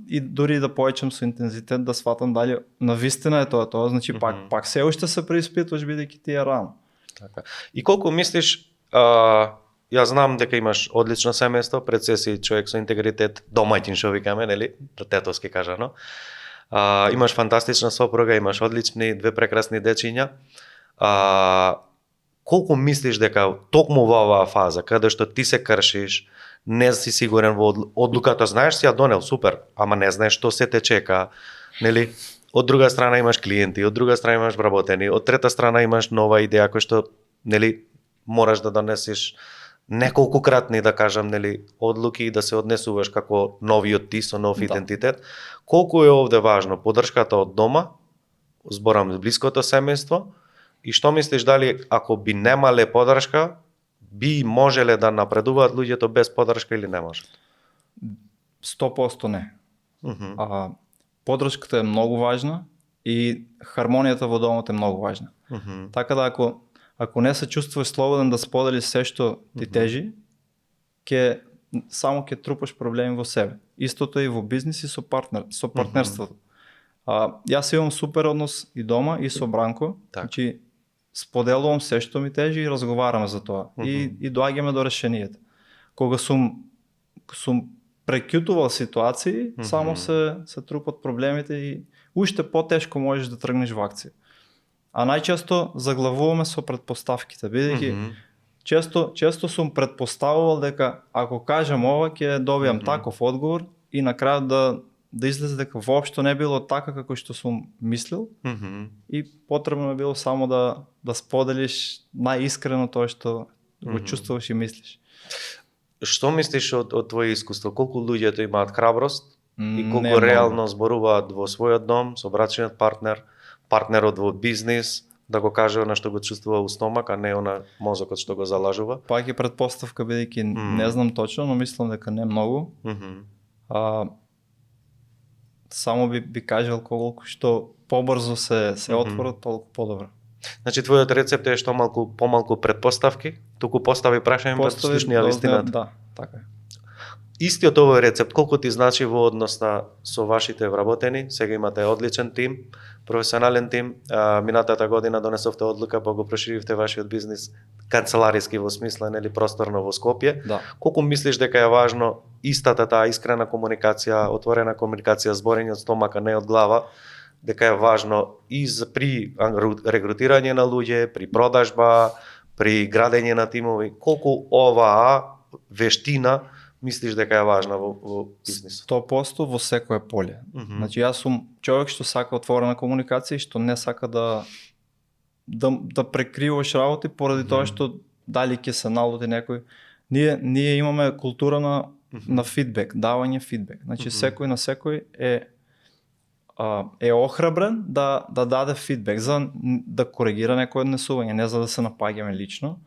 и дури да поеќам со интензитет да сватам дали навистина е тоа, значи пак се уште се преиспитуваш бидејќи ти е рано. Така. И колку мислиш, ја знам дека имаш одлично семејство, пред се си човек со интегритет, домаќин што викаме, нели, тетовски кажано. Имаш фантастична сопруга, имаш одлични две прекрасни дечиња. Колку мислиш дека токму во оваа фаза, каде што ти се кршиш, не си сигурен во одлуката, знаеш си ја донел, супер, ама не знаеш што се те чека, нели? Од друга страна имаш клиенти, од друга страна имаш вработени, од трета страна имаш нова идеја која што, нели, мораш да донесеш неколкократни, да кажам, нели, одлуки и да се однесуваш како новиот ти со нов идентитет. Колку е овде важно поддршката од дома, зборам блиското семејство, и што мислиш дали ако би немале поддршка, би можеле да напредуваат луѓето без поддршка или не можат? 100% не. Поддршката е многу важна и хармонијата во домот е многу важна. Така да ако не се чувствуваш слободен да споделиш се што ти тежи, само ќе трупаш проблеми во себе. Истото и во бизнис и со партнерството. Јас имам супер однос и дома и со Бранко, значи споделувам се што ми тежи и разговараме за тоа. И доаѓаме до решението. Кога сум прекјутувал ситуации, само се трупат проблемите и уште потешко можеш да тргнеш во акција. А најчесто заглавуваме со претпоставките, бидејќи често сум предпоставувал дека ако кажам ова ќе добиам таков одговор и на крајот да излезе дека воопшто не било така како што сум мислил и потребно е било само да споделиш најискрено тоа што го чувствуваш и мислиш. Што мислиш од твое искуство? Колку луѓето имаат храброст и Не колку многу. реално зборуваат во својот дом со брачниот партнер, партнерот во бизнис, да го каже она што го чувствува у стомак, а не она мозокот што го залажува? Пак е претпоставка бидејќи не знам точно, но мислам дека не многу. Само би кажал колку што побрзо се отворат, толку подобро. Значи твојот рецепт е што помалку претпоставки, туку постави прашање пред слушнија вистината. Да, така е. Истиот овој рецепт колку ти значи во однос со вашите вработени? Сега имате одличен тим, професионален тим. Минатата година донесовте одлука па го проширивте вашиот бизнис канцелариски во смисла, нели, просторно во Скопје. Да. Колку мислиш дека е важно истата таа искрена комуникација, отворена комуникација, зборење од стомака, не од глава, дека е важно и при регрутирање на луѓе, при продажба, при градење на тимови, колку оваа вештина мислиш дека е важна во бизнисот? 100% во секое поле. Значи јас сум човек што сака отворена комуникација и што не сака да прекриваш работи поради тоа што дали ќе се налути некој. Ние имаме култура на фидбек, давање фидбек. Значи секој на секој е охрабрен да даде фидбек за да коригира некој однесување, не за да се напаѓаме лично.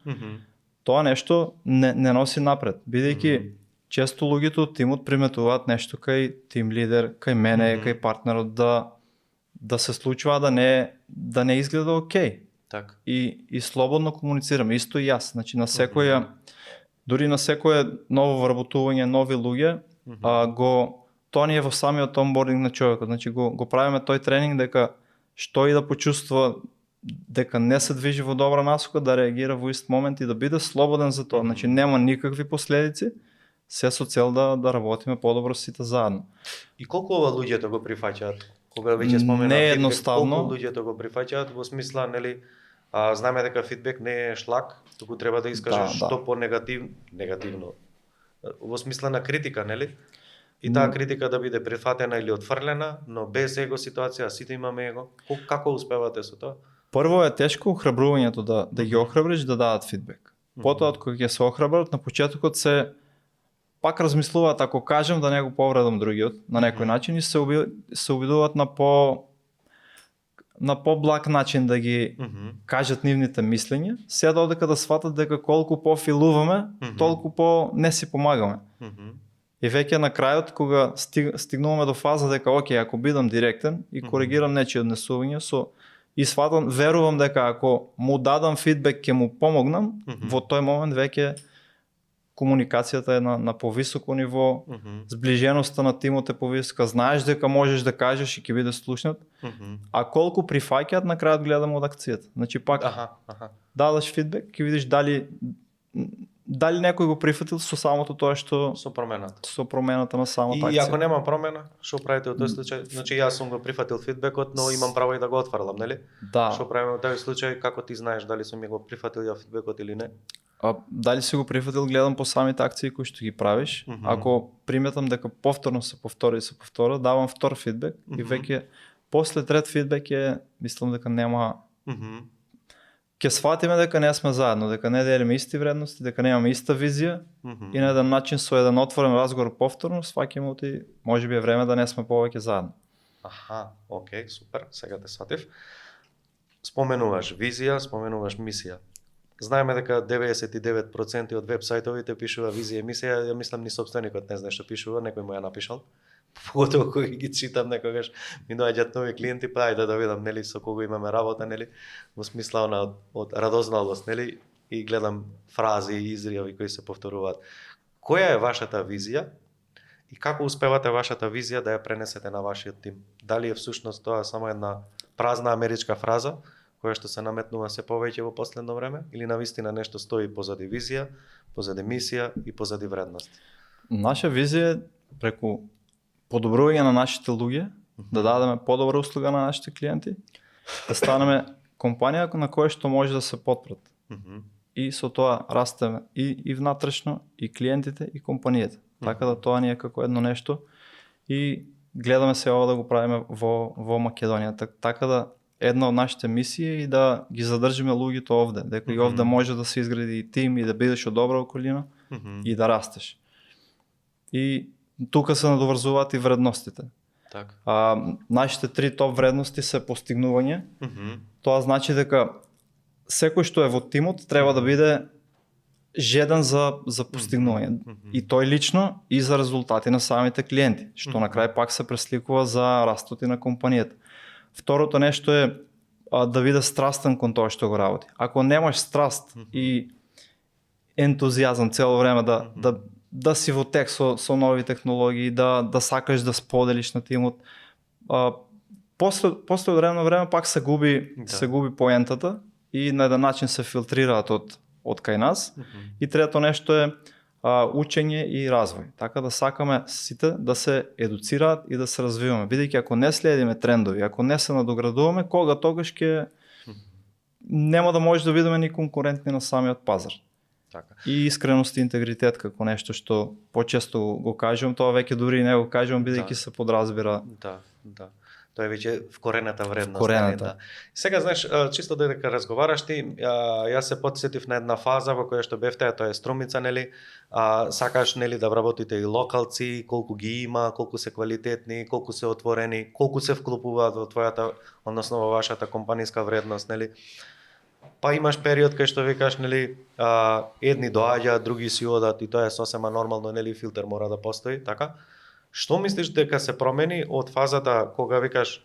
Тоа нешто не носи напред, бидејќи често луѓето од тимот приметуваат нешто кај тим лидер, кај мене, кај партнерот да се случува да не изгледа окей. Так. И слободно комуницираме, исто и јас. Значи на секоја дури на секое ново вработување, нови луѓе, тоа ни е во самиот онбординг на човекот. Значи го правиме тој тренинг дека што и да почувствува дека не се движи во добра насока, да реагира во ист момент и да биде слободен за тоа. Значи нема никакви последици, се со цел да работиме подобро сите заедно. И колку ова луѓето го прифаќаат? Кога веќе спомена не е фидбек, едноставно. колку луѓето го прифаќаат во смисла, нели, знаеме дека фидбек не е шлак, туку треба да искажеш што по негативно. Во смисла на критика, нели? И таа критика да биде прифатена или отфрлена, но без его ситуација, сите имаме его. Како успевате со тоа? Прво е тешко охрабрувањето да ги охрабриш да дадат фидбек. Потоа кога ќе се охрабрат, на почетокот се пак размислуваат ако кажем да не го повредам другиот на некој начин и се обидуваат на поблаг начин да ги кажат нивните мислења, се додека да сватат дека колку пофилуваме, толку по не си помагаме. И веќе на крајот, кога стигнуваме до фаза дека окей, ако бидам директен и коригирам нечие однесување и сватам, верувам дека ако му дадам фидбек ќе му помогнам, во тој момент веќе комуникацијата е на повисоко ниво, зближеноста на тимот е повисока, знаеш дека можеш да кажеш и ќе биде слушнат. А колку прифаќаат, на крајот гледам од акцијата. Значи пак дадаш фидбек, ќе видиш дали некој го прифатил со самото тоа што со промената на самата акција. И ако нема промена, што правите во тој случај? Значи јас сум го прифатил фидбекот, но имам право и да го отфрлам, нели? Да. Што правиме во тој случај, како ти знаеш дали сум го прифатил ја фидбекот или не? Дали си го прифатил, гледам по самите акции кои што ги правиш. Ако приметам дека повторно се повтора, давам втор фидбек и веќе после трет фидбек мислам дека нема ќе сватиме дека не сме заедно, дека не делиме исти вредности, дека немаме иста визија и на еден начин со еден отворен разговор повторно сваќаме и можеби е време да не сме повеќе заедно. Окей, супер, сега те сватив. Споменуваш визија, споменуваш мисија. Знаеме дека 99% од веб-сајтовите пишува визија и мисија, ја мислам ни сопственикот не знае што пишува, некој му ја напишал. Поготово кога ги читам некогаш ми доаѓаат нови клиенти, па ајде да видам нели со кого имаме работа, нели, во смисла од радозналост, нели, и гледам фрази и изјави кои се повторуваат. Која е вашата визија и како успевате вашата визија да ја пренесете на вашиот тим? Дали е всушност тоа само една празна америчка фраза која што се наметнува се повеќе во последно време или навистина нешто стои позади визија, позади мисија и позади вредност? Наша визија е преку подобрување на нашите луѓе, да дадеме подобра услуга на нашите клиенти, да станеме компанија на која што може да се потпрат. И со тоа растеме и внатрешно, и клиентите, и компанијата. Така да тоа ни е како едно нешто. И гледаме се ова да го правиме во Македонија. Така да една од нашите мисии е и да ги задржиме луѓето овде, дека и овде може да се изгради и тим и да бидеш од добра околина и да растеш. И тука се надоврзуваат и вредностите. Така. Нашите 3 топ вредности се постигнување. Тоа значи дека секој што е во тимот треба да биде жеден за постигнување. И тој лично и за резултати на самите клиенти, што на крај пак се пресликува за растот и на компанијата. Второто нешто е да биде страстен кон тоа што го работи. Ако немаш страст и ентузијазам цело време да си во тек со нови технологии, да сакаш да споделиш на тимот, после време на време пак се губи поентата и на еден начин се филтрираат од кај нас. И трето нешто е учење и развој. Така да сакаме сите да се едуцираат и да се развиваме. Бидејќи ако не следиме трендови, ако не се надоградуваме, кога тогаш ќе нема да може да бидеме ни конкурентни на самиот пазар. Така. И искреност и интегритет како нешто што почесто го кажувам, тоа веќе дури и не го кажувам, бидејќи се подразбира. Да. Тоа е веќе вкорената вредност. Вкорената. Сега, знаеш, чисто додека разговараш ти, јас се потсетив на една фаза во која што бевте, тоа е Струмица, нели? Сакаш, нели, да вработите и локалци, колку ги има, колку се квалитетни, колку се отворени, колку се вклопуваат во твојата, односно во вашата компаниска вредност, нели? Па имаш период кај што викаш, нели, едни доаѓаат, други си одат и тоа е сосема нормално, нели, филтер мора да постои, така? Што мислиш дека се промени од фазата кога викаш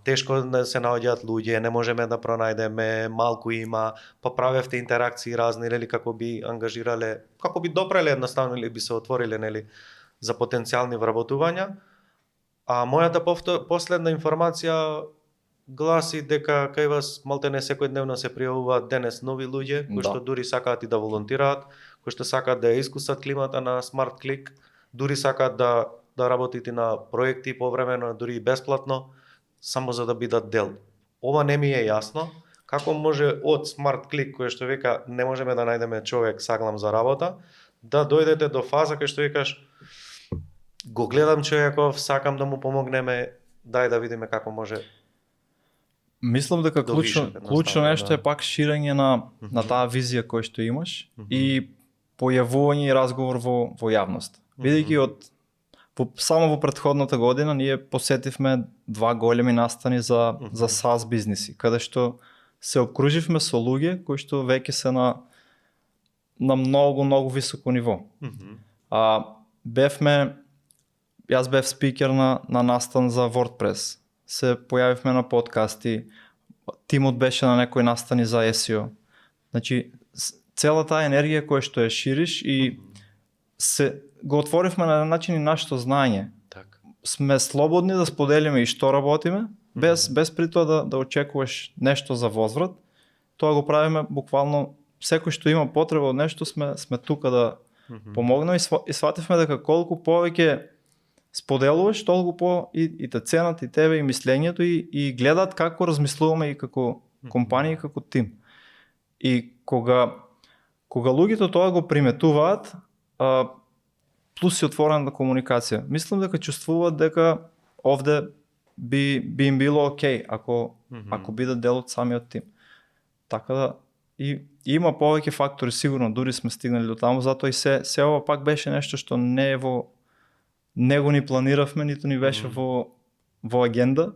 тешко се наоѓаат луѓе, не можеме да пронајдеме, малку има, па правевте интеракции разни, нели, како би ангажирале, како би допреле едноставно или би се отвориле, нели, за потенцијални вработувања. А мојата последна информација гласи дека кај вас малтене секојдневно се пријавуваат денес нови луѓе кои што дури сакаат и да волонтираат, кои што сакаат да ја искусат климата на Smart Click, дури сакаат да работите на проекти повремено, дури и бесплатно, само за да бидат дел. Ова не ми е јасно, како може од Smart Click, кој што века не можеме да најдеме човек саглам за работа, да дојдете до фаза кај што викаш го гледам човеков, сакам да му помогнеме, дај да видиме како може. Мислам дека клучно нешто е пак ширење на таа визија која што имаш и појавување и разговор во јавност. Бидејќи само во претходната година ние посетивме 2 големи настани за SaaS бизниси, каде што се обкруживме со луѓе кои што веќе се на многу високо ниво. Јас бев спикер на настан за WordPress. Се појавивме на подкасти, тимот беше на некои настани за SEO. Значи, цела таа енергија која што ја шириш и го отворивме на начин и нашето знаење. Так. Сме слободни да споделиме и што работиме, без при тоа да очекуваш нешто за возврат. Тоа го правиме буквално секој што има потреба од нешто сме тука да помогнеме и свативме дека колку повеќе споделуваш, толку по и те ценат и тебе и мислењето и гледат како размислуваме и како компанија и како тим. И кога луѓето тоа го приметуваат, плюс и отворена комуникација. Мислам дека чувствуваат дека овде би им било окей ако бидат дел од самиот тим. Така да и има повеќе фактори, сигурно дури сме стигнали до таму, затоа и се ова пак беше нешто што не е не го ни планиравме, ниту ни беше во агенда,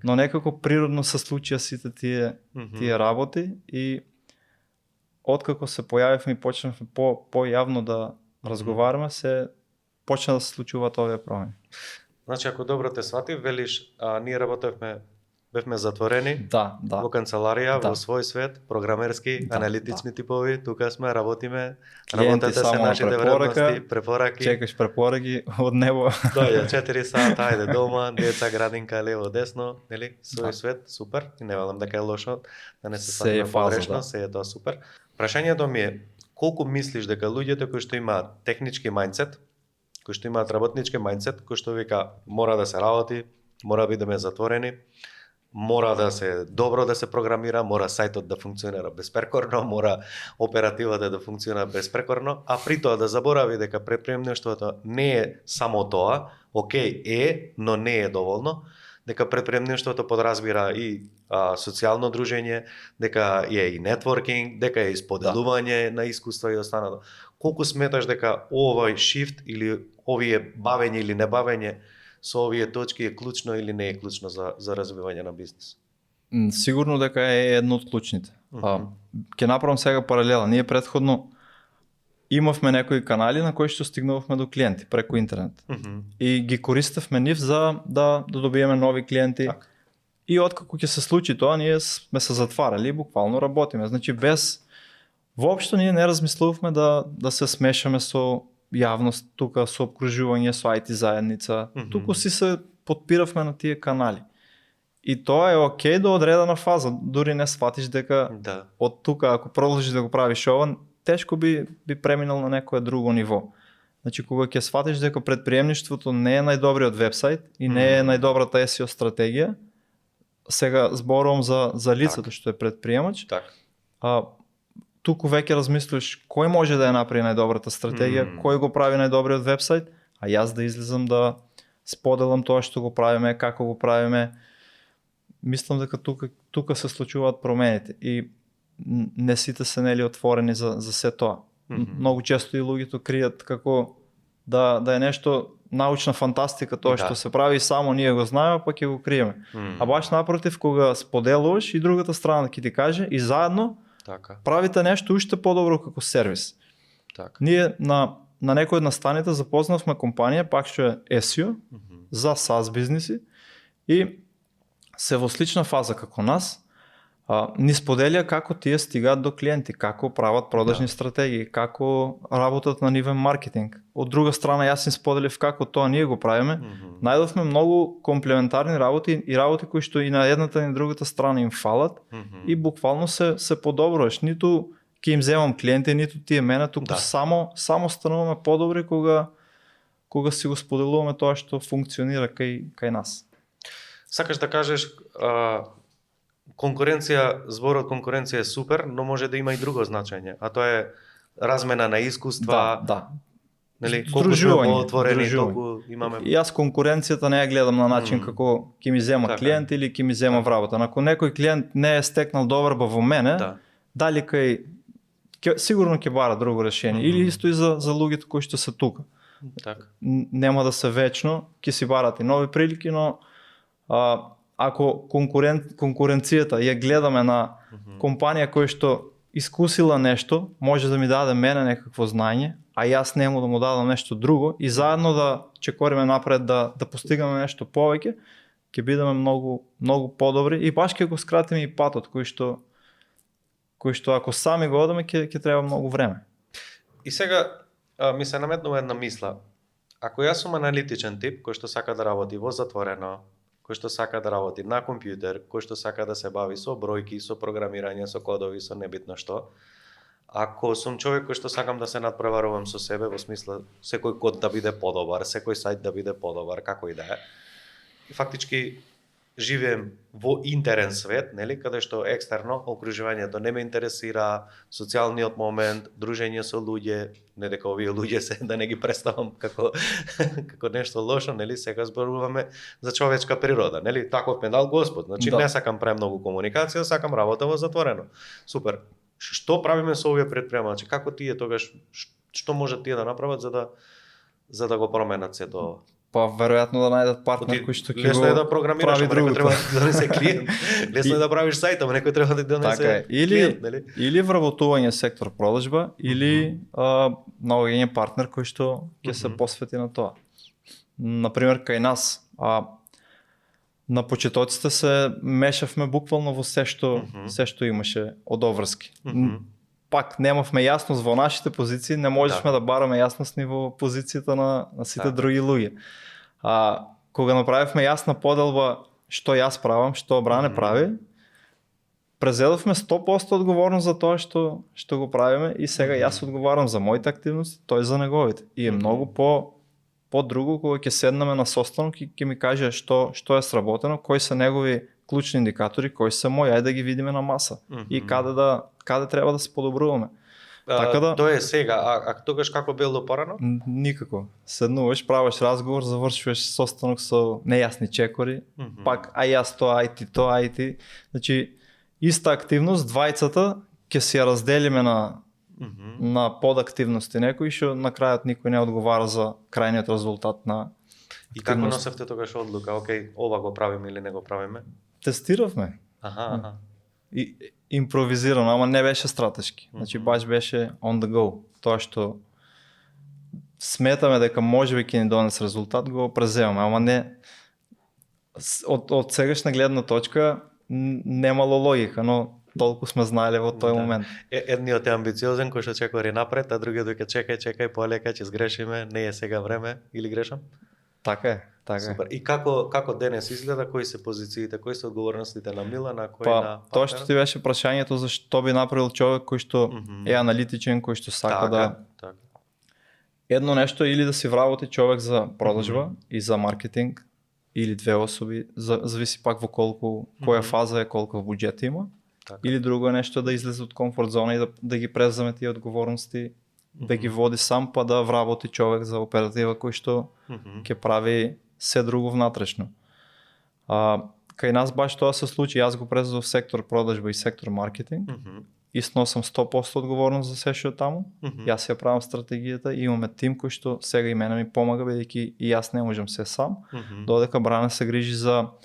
но некако природно се случија сите тие работи и откако се појавивме и почнавме појавно да разговараме, се почна да се случуваат овие промени. Значи, ако добро те сватив, велиш, ние бевме затворени во канцеларија, во свој свет, програмерски, аналитични типови, тука сме, работиме, работете се нашите вредности, препораки. Чекаш препораки од небо. Дојде 4 сата, ајде дома, деца, градинка, лево, десно, нели? Свој свет, супер, и не велам дека е лошо, да не се сватиме погрешно, се е тоа супер. Прашањето ми е, колку мислиш дека луѓето кои што имаат технички мајндсет, кои што имаат работнички мајндсет, кои што вика мора да се работи, мора да бидеме затворени, мора да се добро да се програмира, мора сајтот да функционира безпрекорно, мора оперативата да функционира безпрекорно, а при тоа да заборави дека претприемништвото не е само тоа, окей е, но не е доволно, дека претприемништвото подразбира и социјално дружење, дека е и нетворкинг, дека е и споделување на искуства и останато. Колку сметаш дека овој шифт или овие бавење или небавење со овие точки е клучно или не е клучно за развивање на бизнис? Сигурно дека е едно од клучните. Ќе направам сега паралела. Ние претходно имавме некои канали на кои што стигнувавме до клиенти преку интернет. И ги користавме нив за да добиеме нови клиенти. Так. И откако ќе се случи тоа, ние сме се затварали и буквално работиме. Значи без воопшто ние не размислувавме да се смешаме со јавност, тука со обкружување, со IT заедница. Туку си се подпиравме на тие канали. И тоа е окей до одредена фаза. Дури не сватиш дека од тука, ако продолжиш да го правиш ова, тешко би преминал на некое друго ниво. Значи, кога ќе сватиш дека предприемништвото не е најдобриот вебсайт и не е најдобрата SEO стратегија, сега зборувам за лицето што е предприемач, туку веќе размислуваш кој може да ја направи најдобрата стратегија, кој го прави најдобриот вебсайт, а јас да излезам да споделам тоа што го правиме, како го правиме. Мислам дека тука се случуваат промените и не сите се нели отворени за се тоа. Многу често и луѓето кријат како да е нешто научна фантастика тоа што се прави и само ние го знаеме, па ќе го криеме. А баш напротив, кога споделуваш и другата страна ќе ти каже и заедно правите нешто уште подобро како сервис. Ние на некој од настаните запознавме компанија, пак што е SEO, за SaaS бизниси и се во слична фаза како нас, ни споделја како тие стигаат до клиенти, како прават продажни стратегии, како работат на нивен маркетинг. Од друга страна, јас им споделив како тоа ние го правиме. Најдовме многу комплементарни работи и работи кои што и на едната и на другата страна им фалат и буквално се подобруваш. Ниту ќе им земам клиенти, ниту тие мене, туку само стануваме подобри кога си го споделуваме тоа што функционира кај нас. Сакаш да кажеш зборот конкуренција е супер, но може да има и друго значење, а тоа е размена на искуства. Нели, колку сме поотворени, толку имаме. И јас конкуренцијата не ја гледам на начин како ќе ми зема клиент или ќе ми зема вработа. Ако некој клиент не е стекнал доверба во мене, дали сигурно ќе бара друго решение или исто и за луѓето кои што се тука. Нема да се вечно, ќе си барат и нови прилики, но ако конкуренцијата ја гледаме на компанија која што искусила нешто, може да ми даде мене некакво знаење, а јас нему да му дадам нешто друго и заедно да чекориме напред да постигаме нешто повеќе, ќе бидеме многу подобри и баш ќе го скратиме и патот кој што ако сами го одаме ќе треба многу време. И сега ми се наметнува една мисла. Ако јас сум аналитичен тип кој што сака да работи во затворено, кој што сака да работи на компјутер, кој што сака да се бави со бројки, со програмирање, со кодови, со небитно што. Ако сум човек кој што сакам да се надпреварувам со себе, во смисла секој код да биде подобар, секој сајт да биде подобар, како и да е. И фактички живеем во интерен свет, нели, каде што екстерно окружувањето не ме интересира, социјалниот момент, дружење со луѓе, не дека овие луѓе се да не ги представам како нешто лошо, нели, сега зборуваме за човечка природа, нели, таков ме дал Господ. Значи не сакам премногу комуникација, сакам работа во затворено. Супер. Што правиме со овие предприемачи? Како тие тогаш што можат тие да направат за да го променат сето ова? Па веројатно да најдат партнер кој што ќе го лесно е да програмираш, некој треба да донесе клиент. Лесно е да правиш сајт, ама некој треба да донесе клиент, нели? Или вработување сектор продажба, или наоѓање партнер кој што ќе се посвети на тоа. Например, кај нас, на почетоците се мешавме буквално во се што имаше од обврски. Пак немавме јасност во нашите позиции, не можешме да бараме јасност ни во позицијата на сите други луѓе. Кога направивме јасна поделба што јас правам, што Бране прави, презедовме 100% одговорност за тоа што го правиме и сега јас одговарам за моите активности, тој за неговите. И е многу по друго кога ќе седнеме на состанок и ќе ми каже што е сработено, кои се негови клучни индикатори, кои са мои, айде да ги видиме на маса и каде трябва да се подобруваме. Така да... Тоа е сега, а тогаш како било порано? Никако. Седнуваш, правиш разговор, завършваш состанок со неясни чекори, пак аз тоа, ай ти. Значи, иста активност, двајцата ќе си ја разделиме на подактивности некои, што на крајот никој не одговара за крајниот резултат на И како носевте тогаш одлука, окей, ова го правиме или не го правиме? Тестиравме. Аха. И импровизирано, ама не беше стратешки. Значи баш беше on the go. Тоа што сметаме дека можеби ќе ни донесе резултат, го преземаме, ама не од сегашна гледна точка немало логика, но толку сме знаеле во тој момент. Едниот е амбициозен кој што чекори напред, а другиот дека чекај, полека ќе сгрешиме, не е сега време, или грешам? Така е. Супер. И како денес изгледа, кои се позициите, кои се одговорностите на Милана, кои на партнерот? Тоа што ти беше прашањето зашто би направил човек кој што е аналитичен, кој што сака така. Едно нешто или да си вработи човек за продажба и за маркетинг, или две особи, зависи пак во која фаза е, колку буџет има. Така. Или друго нешто да излезе од комфорт зона и да ги преземе тие одговорности, да ги води сам, па да вработи човек за оператива кој што ќе прави се друго внатрешно. Кај нас баш тоа се случи, јас го презедов сектор продажба и сектор маркетинг и сносам 100% одговорност за се што таму. Јас ја правам стратегијата и имаме тим кој што сега и мене ми помага, бидејќи и јас не можам се сам, додека Бране се грижи за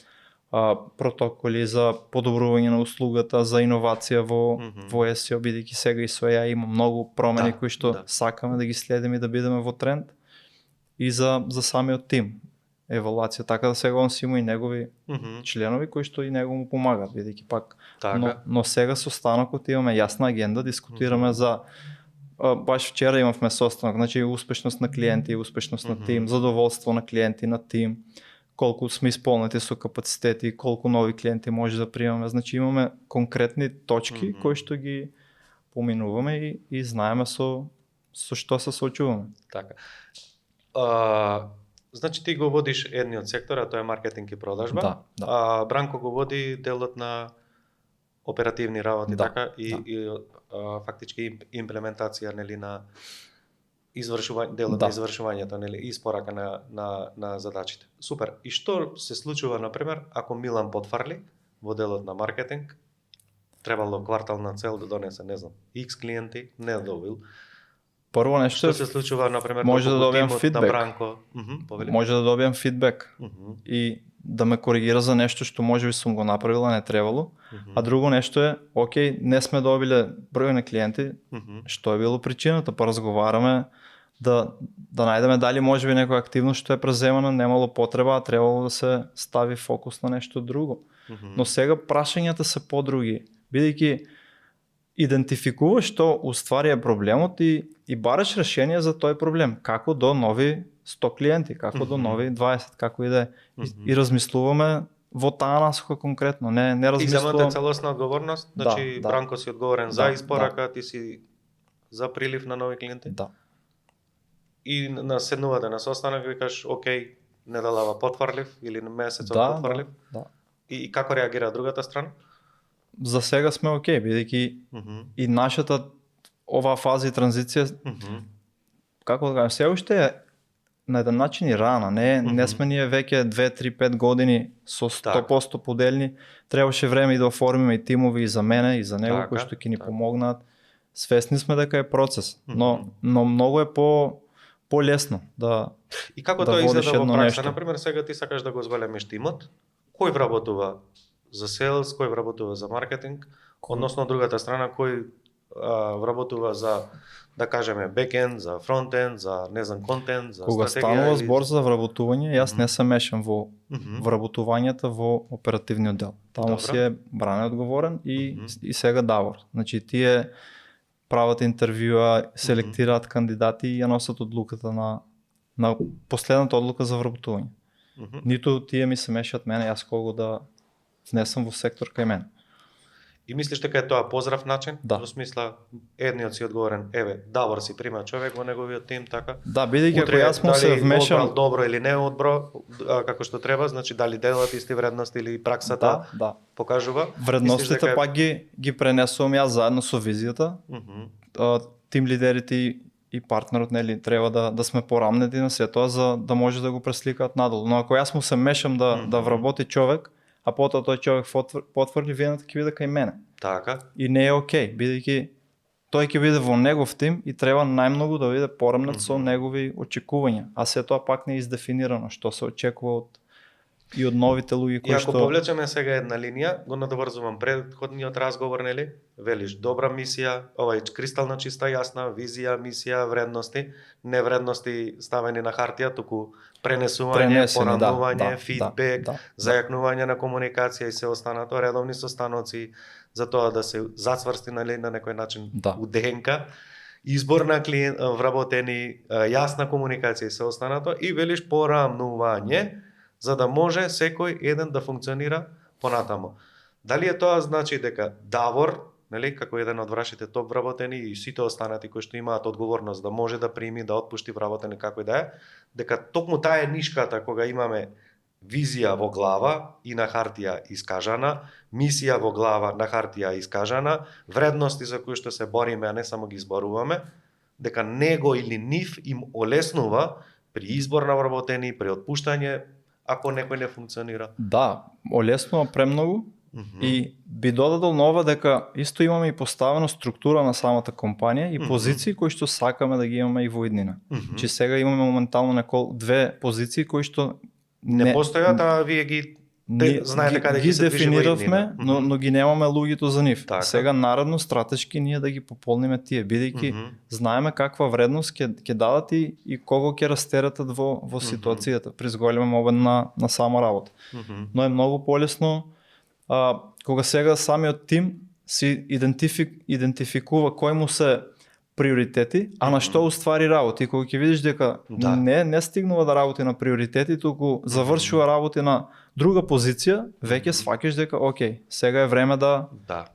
протоколи, за подобрување на услугата, за иновација во SEO, бидејќи сега и со ја има многу промени кои што сакаме да ги следиме и да бидеме во тренд, и за самиот тим. Евалуација, така да сега он си има и негови членови кои што и него му помагат, бидејќи пак. Но сега со станокот имаме јасна агенда, дискутираме за баш вчера имавме состанок, значи успешност на клиенти, успешност на тим, задоволство на клиенти, на тим, колку сме исполнети со капацитети, колку нови клиенти може да примаме, значи имаме конкретни точки кои што ги поминуваме и знаеме со што се соочуваме. Така. Значи ти го водиш едниот сектор, а тоа е маркетинг и продажба. Да. А Бранко го води делот на оперативни работи, така и фактички имплементација, нели, на делот на извршувањето, нели, испорака на задачите. Супер. И што се случува на пример ако Милан потфарли во делот на маркетинг? Требало квартална цел да донесе, не знам, X клиенти, не добил. Прво нешто што се случува на пример може да добием фидбек. На Бранко. Може да добием фидбек и да ме коригира за нешто што можеби сум го направил, а не требало. А друго нешто е, окей, не сме добиле број на клиенти, што е било причината, па разговараме да најдеме дали можеби некоја активност што е преземана, немало потреба, а требало да се стави фокус на нешто друго. Но сега прашањата се подруги, бидејќи идентификуваш што уствари е проблемот и бараш решение за тој проблем. Како до нови 100 клиенти, како до нови 20, како и да е. И размислуваме во таа насока конкретно, не размислувам. И земате целосна одговорност, значи Бранко си одговорен за испорака, ти си за прилив на нови клиенти? Да. И наседнувате на состанок и викаш, окей, неделава потварлив или месецот потварлив? Да. И како реагира другата страна? За сега сме окей, бидејќи и нашата оваа фаза и транзиција, како да кажам, се уште е на еден начин и рана, не сме ние веќе 2-3-5 години со 100% поделни, требаше време и да оформиме и тимови и за мене и за него, кои што ќе ни помогнат. Свесни сме дека е процес, но многу е по-лесно да и како тоа изгледа во пракса? Например, сега ти сакаш да го зголемиш тимот, кој вработува за селс, кој вработува за маркетинг, односно другата страна кој вработува за, да кажеме, бекенд, за фронтенд, за не знам контент, за кога стратегија. Кога станува збор за вработување, јас не се мешам во вработувањата во оперативниот дел. Таму си е Бране одговорен и сега Давор. Значи тие прават интервјуа, селектираат кандидати и ја носат одлуката на последната одлука за вработување. Ниту тие ми се мешат мене, јас кого да внесам во сектор кај мене. И мислиш дека е тоа поздрав начин? Да. Во смисла, едниот си одговорен, еве, Давор си прима човек во неговиот тим, така? Да, бидејќи ако Утре, јас му се дали вмешам... одбрал добро или не одбро, како што треба, значи дали делат исти вредности или праксата Да. покажува. Вредностите Мислиш дека пак ги пренесувам јас заедно со визијата. Тим лидерите и партнерот, нели, треба да сме порамнети на се тоа за да може да го пресликаат надолу. Но ако јас му се мешам да вработи човек, а потоа тој човек потврди, вие ќе биде кај мене. Така. И не е окей, бидејќи тој ќе биде во негов тим и треба најмногу да биде порамнет со негови очекувања, а се тоа пак не е издефинирано што се очекува од новите луѓе кои И што... ако повлечеме сега една линија, го надоврзувам предходниот разговор, нели? Велиш добра мисија, кристална чиста, јасна визија, мисија, вредности, не вредности ставени на хартија, туку пренесување, порамнување, фидбек, зајакнување на комуникација и се останато, редовни состаноци за тоа да се зацврсти на некој начин у ДНК, избор на вработени, јасна комуникација и се останато, и велиш порамнување, за да може секој еден да функционира понатамо. Дали е тоа значи дека Давор, нели, како еден од вашите топ вработени и сите останати кои што имаат одговорност да може да прими, да отпушти вработени како и да е, дека токму таа е нишката кога имаме визија во глава и на хартија искажана, мисија во глава на хартија искажана, вредности за кои што се бориме, а не само ги зборуваме, дека него или нив им олеснува при избор на вработени, при отпуштање, ако некој не функционира. Да, олеснува премногу и би додадал нова дека исто имаме и поставена структура на самата компанија и позиции кои што сакаме да ги имаме и во иднина. Че сега имаме моментално две позиции кои што не постојат, а вие ги знаете каде ги се движи во дефиниравме, но ги немаме луѓето за нив. Така. Сега наредно стратешки ние да ги пополниме тие, бидејќи знаеме каква вредност ќе дадат и кого ќе растератат во ситуацијата при зголем обем на сама работа. Но е многу полесно кога сега самиот тим си идентификува кој му се приоритети, а на што уствари работи. И кога ќе видиш дека не стигнува да работи на приоритети, туку завршува работи на друга позиција, веќе сваќаш дека окей, сега е време да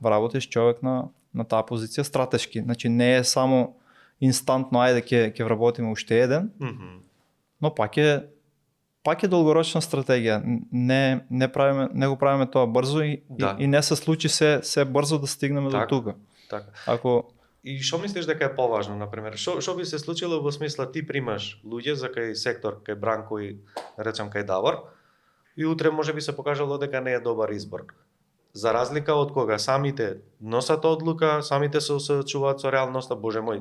работиш човек на таа позиција стратешки. Значи не е само инстантно ајде ќе вработиме уште еден, но пак е долгорочна стратегија. Не го правиме тоа брзо и не се случи се брзо да стигнеме до тука. Ако И што мислиш дека е поважно, например? Што би се случило во смисла ти примаш луѓе за кај сектор, кај Бранко и речам кај Давор, и утре може би се покажало дека не е добар избор. За разлика од кога самите носат одлука, самите се соочуваат со реалноста, боже мој,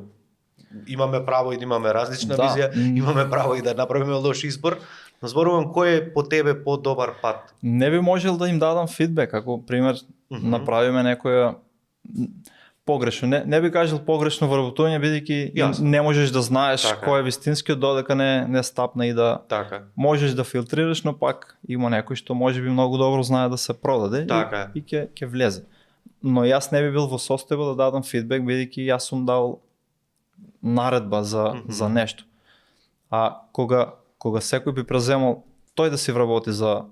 имаме право и да имаме различна визија, имаме право и да направиме лош избор, но зборувам кој е по тебе подобар пат. Не би можел да им дадам фидбек, ако пример направиме некоја погрешно. Не би кажал погрешно вработување, бидејќи не можеш да знаеш кој е вистинскиот додека не стапна и да можеш да филтрираш, но пак има некој што можеби многу добро знае да се продаде и ќе влезе. Но јас не би бил во состојба да дадам фидбек, бидејќи јас сум дал наредба за нешто. А кога секој би преземал тој да си вработи за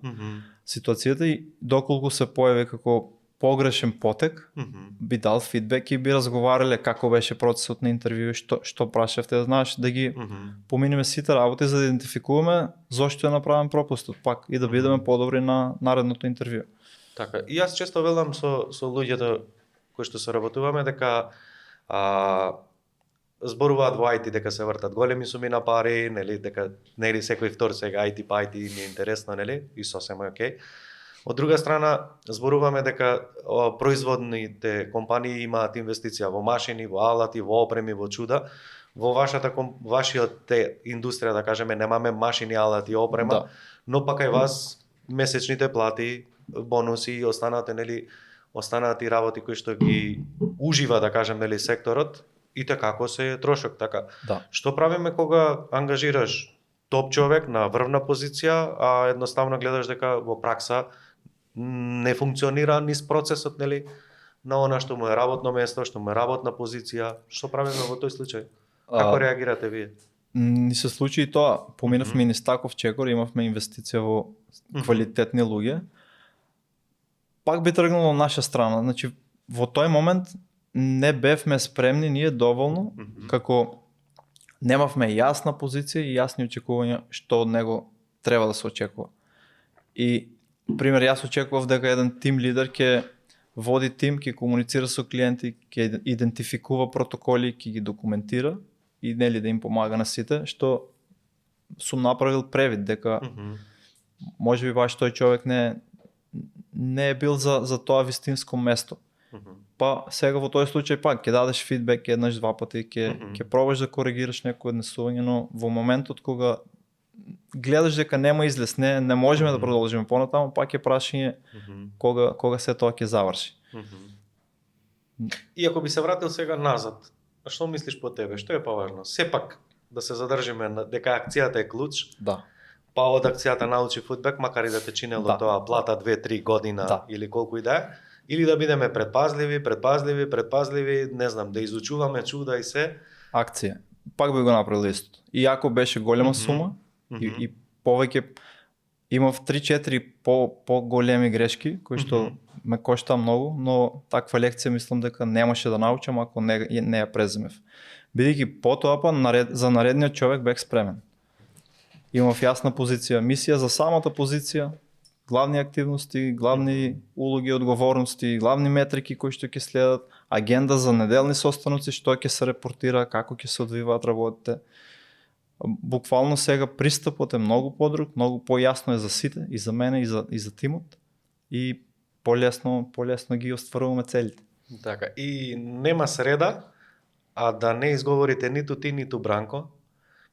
ситуацијата и доколку се појави како погрешен потек, би дал фидбек и би разговарале како беше процесот на интервју, што прашавте, знаеш, да ги поминеме сите работи за да идентификуваме зошто е направен пропустот пак и да бидеме подобри на наредното интервју. Така, и јас често велам со луѓето кои што се работуваме дека зборуваат во IT дека се вртат големи суми на пари, нели, дека нели секој втор сега IT па IT не е интересно, нели, и сосема е окей. Од друга страна, зборуваме дека производните компании имаат инвестиција во машини, во алати, во опреми, во чуда. Во вашиот индустрија, да кажеме, немаме машини, алати и опрема, но пак кај вас месечните плати, бонуси и останати работи кои што ги ужива, да кажем, нели, секторот, и како се трошок, така. Што правиме кога ангажираш топ човек на врвна позиција, а едноставно гледаш дека во пракса не функционира низ процесот, нели, на она што му е работно место, што му е работна позиција. Што правиме во тој случај? Како реагирате вие? Ни се случи и тоа. Поминавме низ таков чекор, имавме инвестиција во квалитетни луѓе. Пак би тргнало наша страна. Значи, во тој момент не бевме спремни ние доволно, како немавме јасна позиција и јасни очекувања што од него треба да се очекува. И, пример, јас очекував дека еден тим лидер ќе води тим, ќе комуницира со клиенти, ќе идентификува протоколи, ќе ги документира и нели да им помага на сите, што сум направил превид дека можеби баш тој човек не е бил за тоа вистинско место. Па сега во тој случај пак ќе дадеш фидбек еднаш, два пати, ќе пробаш да коригираш некој однесување, но во моментот кога гледаш дека нема излез, не можеме да продолжиме понатаму, пак е прашање кога се тоа ќе заврши. И ако би се вратил сега назад, што мислиш по тебе? Што е поважно? Сепак да се задржиме дека акцијата е клуч. Да. Па од акцијата научи фудбек, макар и да те чинело тоа плата 2-3 година или колку и да е, или да бидеме предпазливи, не знам, да изучуваме чуда и се. Акција. Пак би го направил истото. И ако беше голема сума и повеќе, имав 3-4 по-големи грешки кои што ме кошта многу, но таква лекција мислам дека немаше да научам ако не ја преземев. Бидејќи потоа за наредниот човек бех спремен. Имав јасна позиција, мисија за самата позиција, главни активности, главни улоги, одговорности, главни метрики кои што ќе следат, агенда за неделни состаноци, што ќе се репортира, како ќе се одвиваат работите. Буквално сега пристапот е многу подруг, многу појасно е за сите, и за мене, и за тимот, и полесно ги остваруваме целите. Така, и нема среда, а да не изговорите ниту ти, ниту Бранко,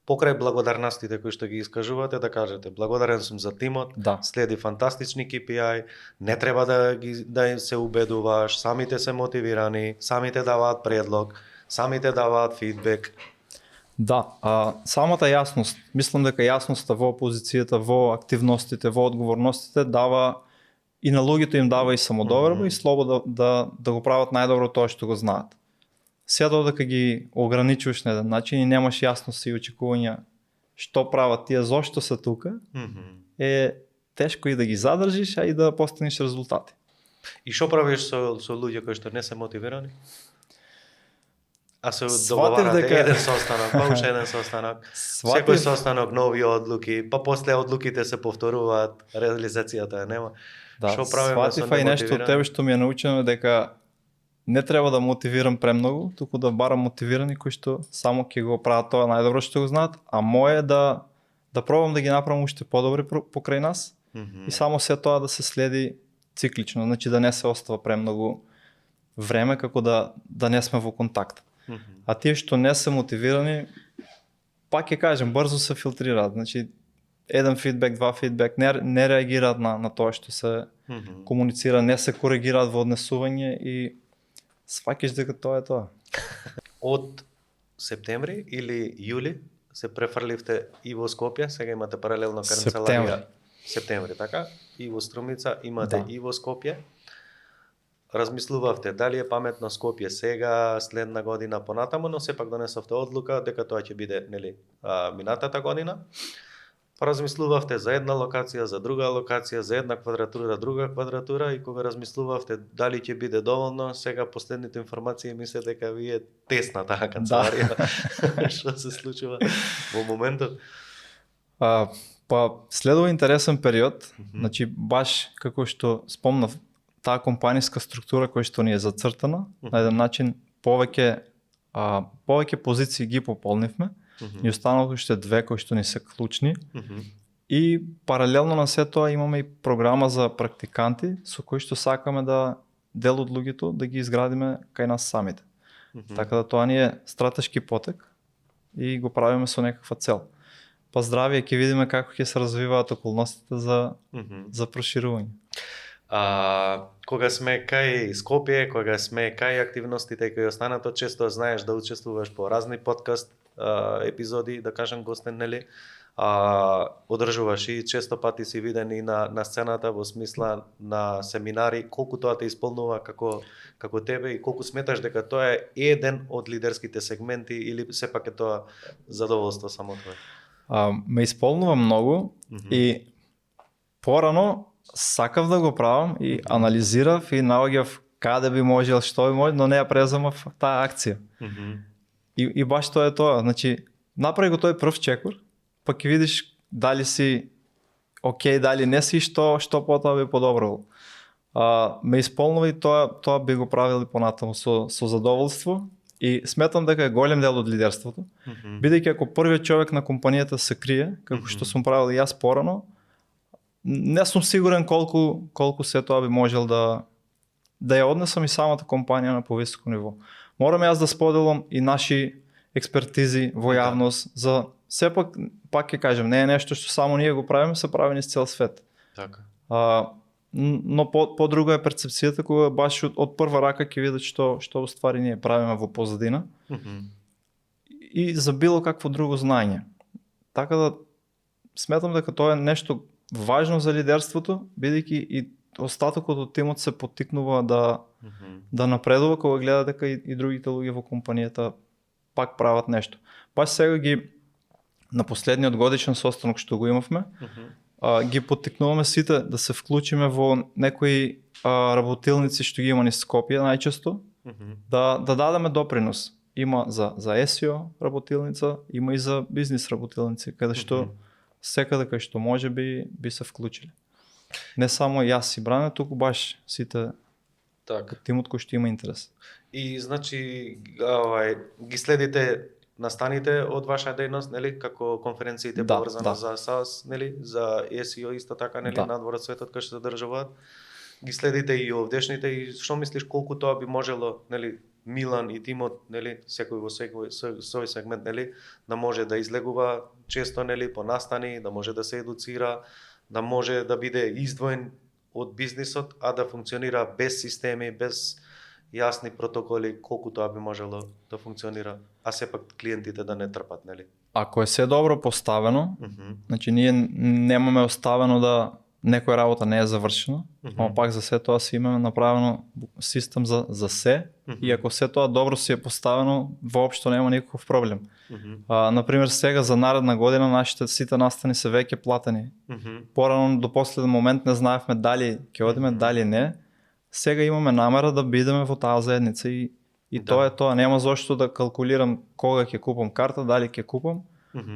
покрај благодарностите кои што ги искажувате, да кажете благодарен сум за тимот, следи фантастични KPI, не треба да се убедуваш, самите се мотивирани, самите даваат предлог, самите даваат фидбек. Да, самата јасност, мислам дека јасноста во позицијата, во активностите, во одговорностите дава и на луѓето им дава и самодоверба и слобода да го прават најдобро тоа што го знаат. Сега додека ги ограничуваш на еден начин и немаш јасност и очекувања што прават тие, зошто се тука, е тешко и да ги задржиш, а и да постигнеш резултати. И што правиш со луѓе кои што не се мотивирани? А се договарате еден состанок, па уште еден состанок, секој состанок нови одлуки, па после одлуките се повторуваат, реализацијата нема. Што правиме со немотивирани? И нешто од тебе што ми е научено дека не треба да мотивирам премногу, туку да барам мотивирани кои што само ќе го прават тоа најдобро што го знаат, а моје да пробам да ги направам уште подобри покрај нас и само се тоа да се следи циклично, значи да не се остава премногу време како да не сме во контакт. А тие што не се мотивирани, пак ќе кажем, брзо се филтрираат, значи еден фидбек, два фидбек, не реагираат на тоа што се комуницира, не се коригираат во однесување и сваќаш дека тоа е тоа. Од септември или јули се префрливте и во Скопје, сега имате паралелно канцеларија. Септември, така? И во Струмица имате и во Скопје. Размислувавте дали е паметно Скопје сега, следна година понатаму, но сепак донесовте одлука дека тоа ќе биде, нели, минатата година. Размислувавте за една локација, за друга локација, за една квадратура, друга квадратура и кога размислувавте дали ќе биде доволно, сега последните информации мислите дека ви е тесна таа канцеларија. Што се случува во моментот? Па следува интересен период, значи баш како што спомнав, таа компаниска структура која што ни е зацртана, на еден начин повеќе позиции ги пополнивме. И останало уште две кои што ни се клучни. И паралелно на се тоа имаме и програма за практиканти со кои што сакаме да дел од луѓето да ги изградиме кај нас самите. Така да тоа ни е стратешки потек и го правиме со некаква цел. Па здравие, ќе видиме како ќе се развиваат околностите за проширување. Кога сме кај Скопје, кога сме кај активностите кои останато, често знаеш да учествуваш по разни подкаст епизоди, да кажем гостен, нели? Одржуваш и често пати си виден и на сцената во смисла на семинари, колку тоа те исполнува како тебе и колку сметаш дека тоа е еден од лидерските сегменти или сепак е тоа задоволство само твое? Ме исполнува многу и порано сакав да го правам и анализирав и наоѓав каде би можел, што би можел, но не ја презема в таа акција. И баш тоа е тоа, значи направи го тој прв чекор, па ќе видиш дали си окей, дали не си, што потоа би подобрало. Ме исполнува и тоа би го правил понатаму со задоволство и сметам дека е голем дел од лидерството, бидејќи ако првиот човек на компанијата се крие, како што сум правил и јас порано, не сум сигурен колку се тоа би можел да ја однесам и самата компанија на повисоко ниво. Морам јас да споделам и наши експертизи во јавност за сепак, пак ќе кажем, не е нешто што само ние го правиме, се прави низ цел свет. Така. Но по-друга е перцепцијата кога баш од прва рака ќе видат што уствари ние правиме во позадина и за било какво друго знаење. Така да сметам дека тоа е нешто важно за лидерството, бидејќи и остатокот од тимот се поттикнува да напредува кога гледа дека и другите луѓе во компанијата пак прават нешто. Баш сега на последниот годишен состанок што го имавме, ги поттикнуваме сите да се вклучиме во некои работилници што ги има низ Скопје најчесто, да дадеме допринос. Има за SEO работилница, има и за бизнис работилници, каде што секаде кај што може би се вклучили. Не само јас и Бране, туку баш сите тимот кој што има интерес. И значи ги следите настаните од ваша дејност, нели, како конференциите поврзано за SaaS, нели, за SEO исто така, нели, надвор од светот кај што се држуваат. Ги следите и овдешните и што мислиш колку тоа би можело, нели, Милан и тимот, нели, секој во свој сегмент, нели, да може да излегува често, нели, по настани, да може да се едуцира, да може да биде издвоен од бизнисот, а да функционира без системи, без јасни протоколи, колку тоа би можело да функционира, а сепак клиентите да не трпат, нели? Ако е се добро поставено, значи ние немаме оставено да некоја работа не е завршена, ама пак за се тоа си имаме направено систем за се, и ако се тоа добро си е поставено, воопшто нема никаков проблем. Например, сега за наредна година нашите сите настани се веќе платени. Порано до последен момент не знаевме дали ќе одиме, дали не. Сега имаме намера да бидеме во таа заедница и тоа е тоа. Нема зошто да калкулирам кога ќе купам карта, дали ќе купам.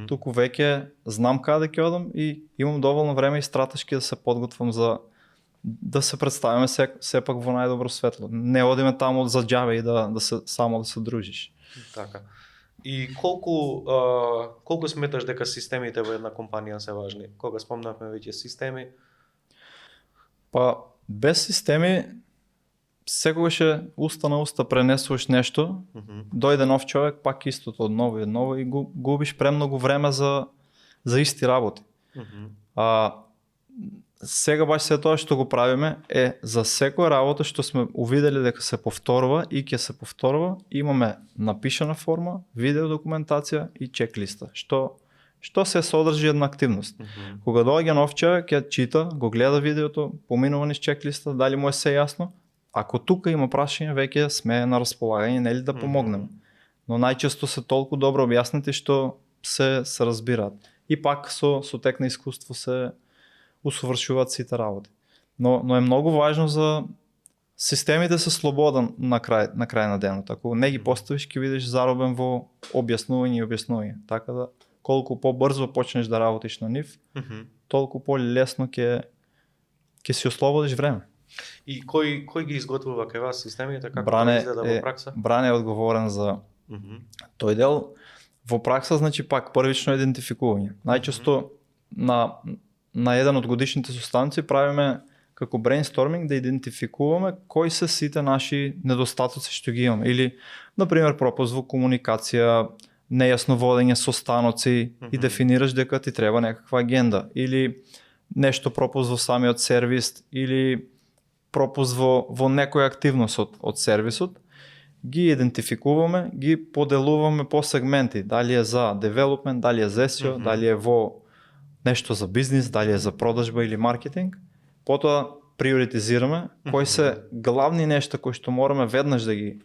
Туку веќе знам каде ќе одам и имам доволно време и стратешки да се подготвам за да се представиме сепак во најдобро светло. Не одиме таму за џабе и само да се дружиш. Така. И колку сметаш дека системите во една компанија се важни? Кога спомнавме веќе системи? Па без системи секогаш е уста на уста пренесуваш нешто, дојде нов човек, пак истото од ново и губиш премногу време за исти работи. Сега баш се тоа што го правиме е за секоја работа што сме увидели дека се повторува и ќе се повторува, имаме напишана форма, видео документација и чеклиста, што се содржи една активност. Кога доаѓа нов човек, ќе чита, го гледа видеото, поминува низ чеклиста, дали му е се јасно. Ако тука има прашање, веќе сме на располагање, нели да помогнеме. Но најчесто се толку добро објаснети што се разбираат. И пак со тек на искуство се усовршуваат сите работи. Но е многу важно за системите се слобода на крај на денот. Ако не ги поставиш, ќе видиш заробен во објаснување. Така да колку побрзо почнеш да работиш на нив, толку по-лесно ќе си ослободиш време. И кој ги изготвува кај вас системите, како да изгледа во пракса? Бране е одговорен за тој дел. Во пракса, значи пак првично идентификување. Најчесто на еден од годишните состанци правиме како брейнсторминг да идентификуваме кои се сите наши недостатоци што ги имаме. Или, например, пропуст во комуникација, нејасно водење состаноци и дефинираш дека ти треба некаква агенда. Или нешто пропуст во самиот сервис, или пропуст во некоја активност од сервисот, ги идентификуваме, ги поделуваме по сегменти, дали е за девелопмент, дали е за SEO, дали е во нешто за бизнис, дали е за продажба или маркетинг. Потоа приоритизираме кои се главни нешта кои што мораме веднаш да ги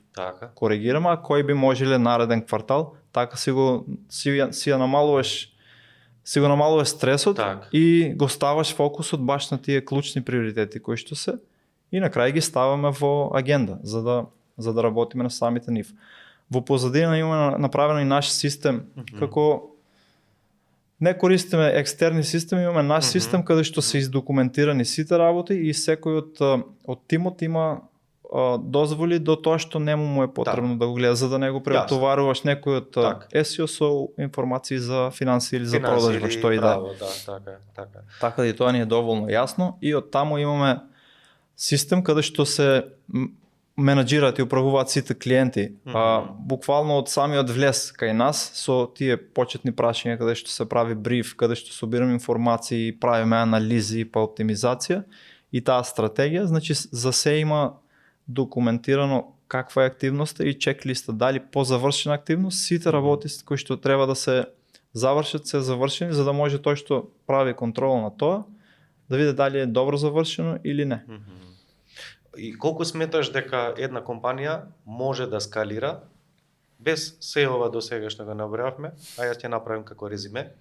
коригираме, а кои би можеле нареден квартал, така си го намалуваш стресот и го ставаш фокусот баш на тие клучни приоритети кои што се и накрая ги ставаме во агенда, за да работиме на самите нив. Во позадина имаме направено и наш систем, како не користиме екстерни системи, имаме наш систем каде што се издокументирани сите работи и секој од тимот има дозволи до тоа што нему му е потребно да го гледа, за да не го претоваруваш некој од SEO со информации за финанси или за продажба, што и да. Така да и тоа ни е доволно јасно и од таму имаме систем каде што се менаџираат и управуваат сите клиенти. Буквално од самиот влез кај нас со тие почетни прашања каде што се прави бриф, каде што собираме информации, правиме анализи па оптимизација и таа стратегија, значи за се има документирано каква е активноста и чек-листа, дали позавршена активност, сите работи кои што треба да се завршат се завршени, за да може тој што прави контрол на тоа да види дали е добро завршено или не. И колку сметаш дека една компанија може да скалира без се ова до сега што го набравме, а јас ќе направам како резиме.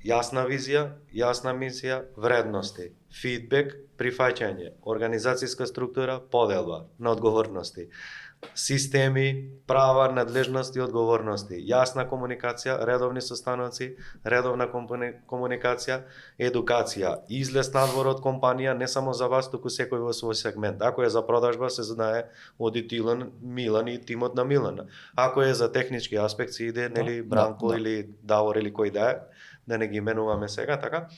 Јасна визија, јасна мисија, вредности, фидбек, прифаќање, организацијска структура, поделба на одговорности, системи, права, надлежности, одговорности, јасна комуникација, редовни состаноци, редовна комуникација, едукација, излез надвор од компанија, не само за вас, туку секој во свој сегмент. Ако е за продажба, се знае оди Милан и тимот на Милан. Ако е за технички аспекти, иде нели Бранко или Давор или кој да е, да не ги именуваме сега, така.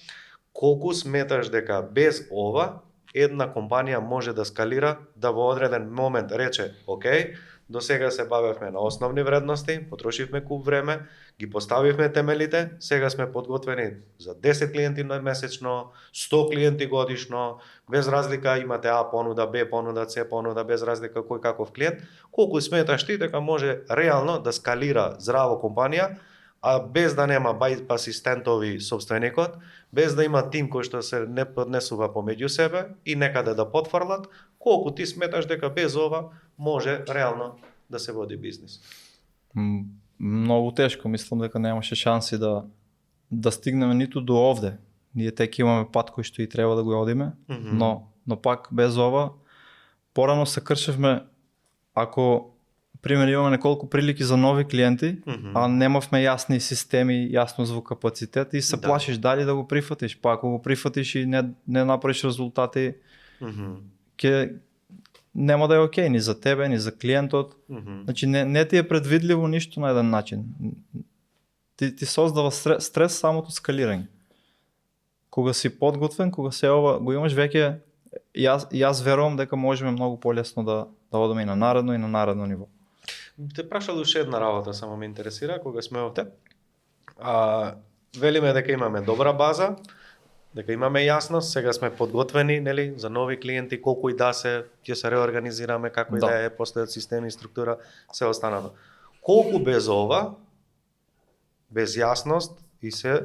Колку сметаш дека без ова една компанија може да скалира, да во одреден момент рече, окей, до сега се бавевме на основни вредности, потрошивме куп време, ги поставивме темелите, сега сме подготвени за 10 клиенти на месечно, 100 клиенти годишно, без разлика имате А понуда, Б понуда, С понуда, без разлика кој каков клиент. Колку сметаш ти дека може реално да скалира здраво компанија, а без да нема асистентови собственикот, без да има тим кој што се не поднесува помеѓу себе и некаде да потфрлат, колку ти сметаш дека без ова може реално да се води бизнис? Многу тешко, мислам дека немаше шанси да стигнеме ниту до овде. Ние тек имаме пат кој што и треба да го одиме, но пак без ова порано се кршевме ако пример имаме неколку прилики за нови клиенти, а немавме јасни системи, јасно звукокапацитет и се плашиш дали да го прифатиш, па ако го прифатиш и не направиш резултати, нема да е окей ни за тебе, ни за клиентот. Значи не ти е предвидливо ништо на еден начин. Ти создава стрес самото скалирање. Кога си подготвен, кога се ова го имаш веќе, јас верувам дека можеме многу полесно да одиме и на наредно ниво. Те прашал уште една работа, само ме интересира, кога сме овде. Велиме дека имаме добра база, дека имаме јасност, сега сме подготвени, нели, за нови клиенти, колку и да се, ќе се реорганизираме, како и да е, постојат системи, структура, се останато. Колку без ова, без јасност и се,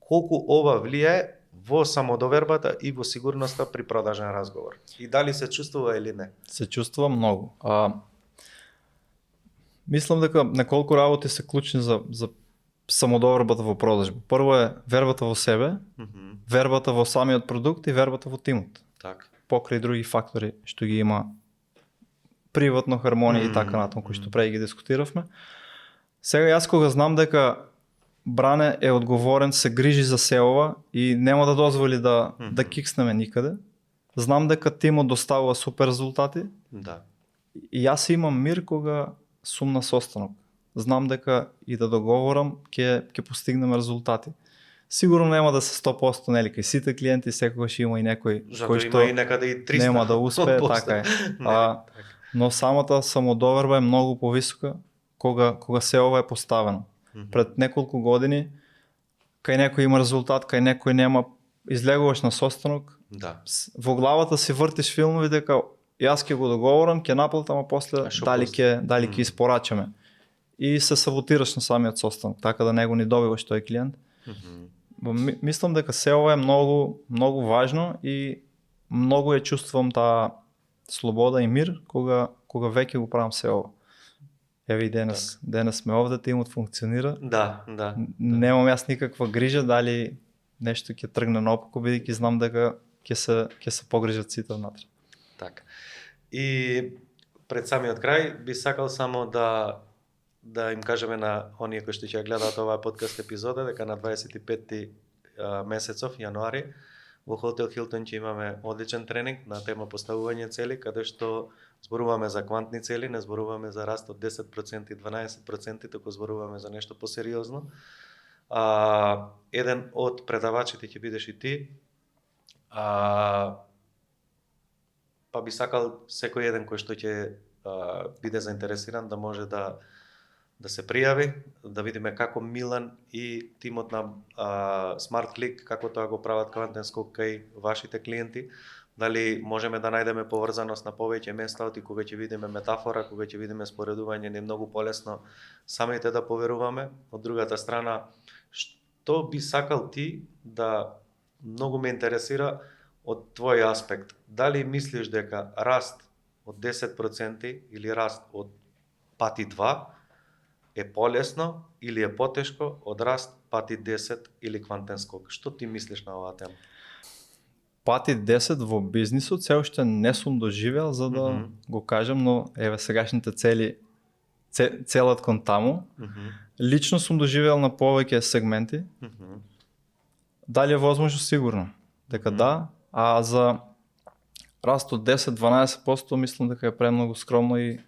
колку ова влијае во самодовербата и во сигурноста при продажен разговор? И дали се чувствува или не? Се чувствува многу. Мислам дека неколку работи се клучни за самодовербата во продажба. Прво е вербата во себе, вербата во самиот продукт и вербата во тимот. Так. Покрај други фактори што ги има приватно хармонија и така натаму, кои што преди ги дискутиравме. Сега јас кога знам дека Бране е одговорен, се грижи за селова и нема да дозволи да кикснеме никаде. Знам дека тимот доставува супер резултати. Да. И јас имам мир кога сум на состанок. Знам дека и да договорам ќе постигнеме резултати. Сигурно нема да се 100%, нели, кај сите клиенти секогаш има и некој кој што има и некаде и 300. Нема да успее, така е. Но самата самодоверба е многу повисока кога се ова е поставено. Пред неколку години кај некој има резултат, кај некој нема, излегуваш на состанок. Да. Во главата си вртиш филмови дека јас ќе го договорам, ќе наплатам, а после дали ќе испорачаме. И се саботираш на самиот состанок, така да не го ни добиваш тој клиент. Мислам дека се ова е многу важно и многу ја чувствувам таа слобода и мир кога веќе го правам се ова. Еве и денес сме овде, тимот функционира. Да. Немам јас никаква грижа дали нешто ќе тргне наопаку, бидејќи знам дека ќе се погрижат сите внатре. Така. И пред самиот крај би сакал само да им кажеме на оние кои што ќе ја гледаат оваа подкаст епизода дека на 25 месецов јануари во Хотел Хилтон ќе имаме одличен тренинг на тема поставување цели, каде што зборуваме за квантни цели, не зборуваме за раст од 10% и 12%, туку зборуваме за нешто посериозно. Еден од предавачите ќе бидеш и ти. Па би сакал секој еден кој што ќе биде заинтересиран да може да се пријави, да видиме како Милан и тимот на Smart Click, како тоа го прават квантен скок кај вашите клиенти, дали можеме да најдеме поврзаност на повеќе места, и кога ќе видиме метафора, кога ќе видиме споредување, не многу полесно самите да поверуваме. Од другата страна, што би сакал ти да многу ме интересира од твој аспект? Дали мислиш дека раст од 10% или раст од пати 2 е полесно или е потешко од раст пати 10 или квантен скок? Што ти мислиш на оваа тема? Пати 10 во бизнисот се уште не сум доживеал за да го кажам, но еве сегашните цели целат кон таму. Лично сум доживеал на повеќе сегменти. Дали е возможно? Сигурно дека да, а за раст од 10-12% мислам дека е премногу скромно и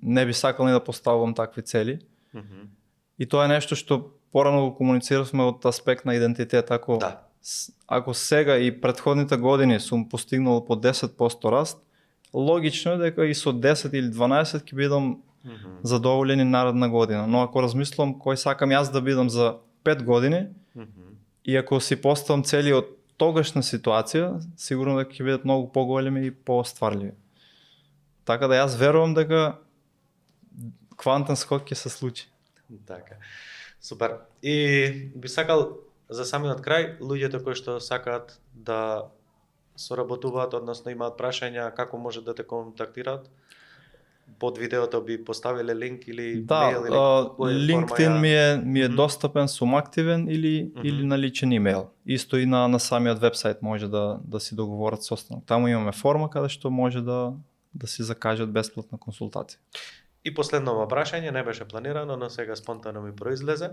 не би сакал ни да поставувам такви цели. И тоа е нешто што порано го комунициравме од аспект на идентитет. Ако сега и претходните години сум постигнал по 10% раст, логично е дека и со 10 или 12 ќе бидам задоволен и наредна година. Но ако размислам кој сакам јас да бидам за 5 години и ако си поставам цели од тогашна ситуација, сигурно дека ќе бидат многу поголеми и постварливи. Така да јас верувам дека квантен скок ќе се случи. Така. Супер. И би сакал за самиот крај луѓето кои што сакаат да соработуваат, односно имаат прашања, како може да те контактираат? Под видеото би поставиле линк или мејл или LinkedIn ми е достапен, сум активен или на личен имејл. Исто и на самиот вебсайт може да си договорат состанок. Таму имаме форма каде што може да си закажат бесплатна консултација. И последно прашање, не беше планирано, но сега спонтано ми произлезе.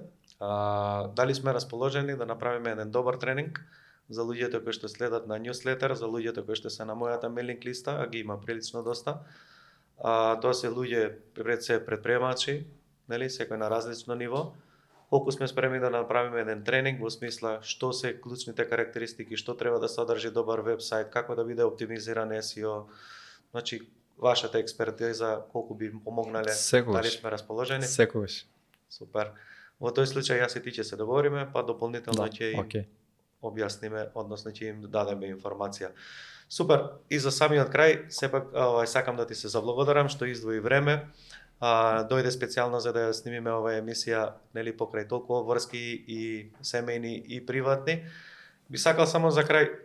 Дали сме расположени да направиме еден добар тренинг за луѓето кои што следат на newsletter, за луѓето кои што се на мојата мейлинг листа, а ги има прилично доста. Тоа се луѓе пред се предприемачи, нели, секој на различно ниво. Колку сме спремни да направиме еден тренинг во смисла што се клучните карактеристики, што треба да содржи добар вебсайт, како да биде оптимизиран SEO. Значи, вашата експертиза колку би помогнале? Дали сме расположени? Секогаш. Супер. Во тој случај јас и ти ќе се договориме, па дополнително ќе им објасниме, односно ќе им дадеме информација. Супер. И за самиот крај, сепак сакам да ти се заблагодарам што издвои време. Дојде специјално за да ја снимиме оваа емисија, нели, покрај толку врски и семејни и приватни. Би сакал само за крај,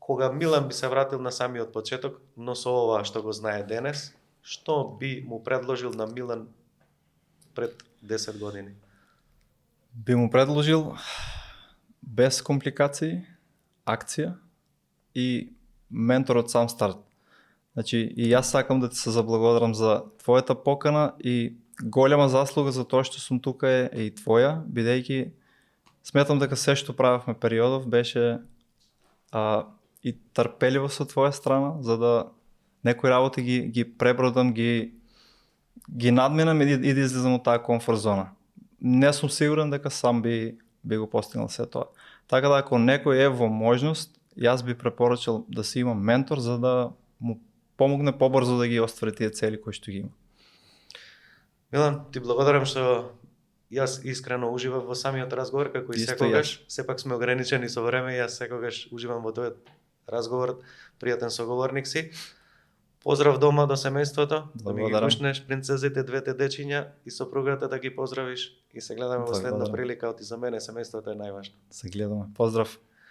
кога Милан би се вратил на самиот почеток, но со ова што го знае денес, што би му предложил на Милан пред 10 години? Би му предложил без компликации, акција и ментор од сам старт. Значи, и јас сакам да ти се заблагодарам за твојата покана и голема заслуга за тоа што сум тука е и твоја, бидејќи сметам дека се што правевме периодов беше и трпеливо со твоја страна, за да некои работи ги пребродам, ги надминам и да излезам од таа комфорт зона. Не сум сигурен дека сам би го постигнал се тоа. Така да ако некој е во можност, јас би препорачал да си има ментор за да му помогне побрзо да ги оствари тие цели кои што ги има. Милан, ти благодарам што јас искрено уживав во самиот разговор, како и секогаш. Сепак сме ограничени со време, јас секогаш уживам во тој разговор, пријатен соговорник си. Поздрав дома до семејството, да ми ги пушнеш принцезите, двете дечиња и сопругата да ги поздравиш и се гледаме во следна прилика, оти за мене семејството е најважно. Се гледаме. Поздрав.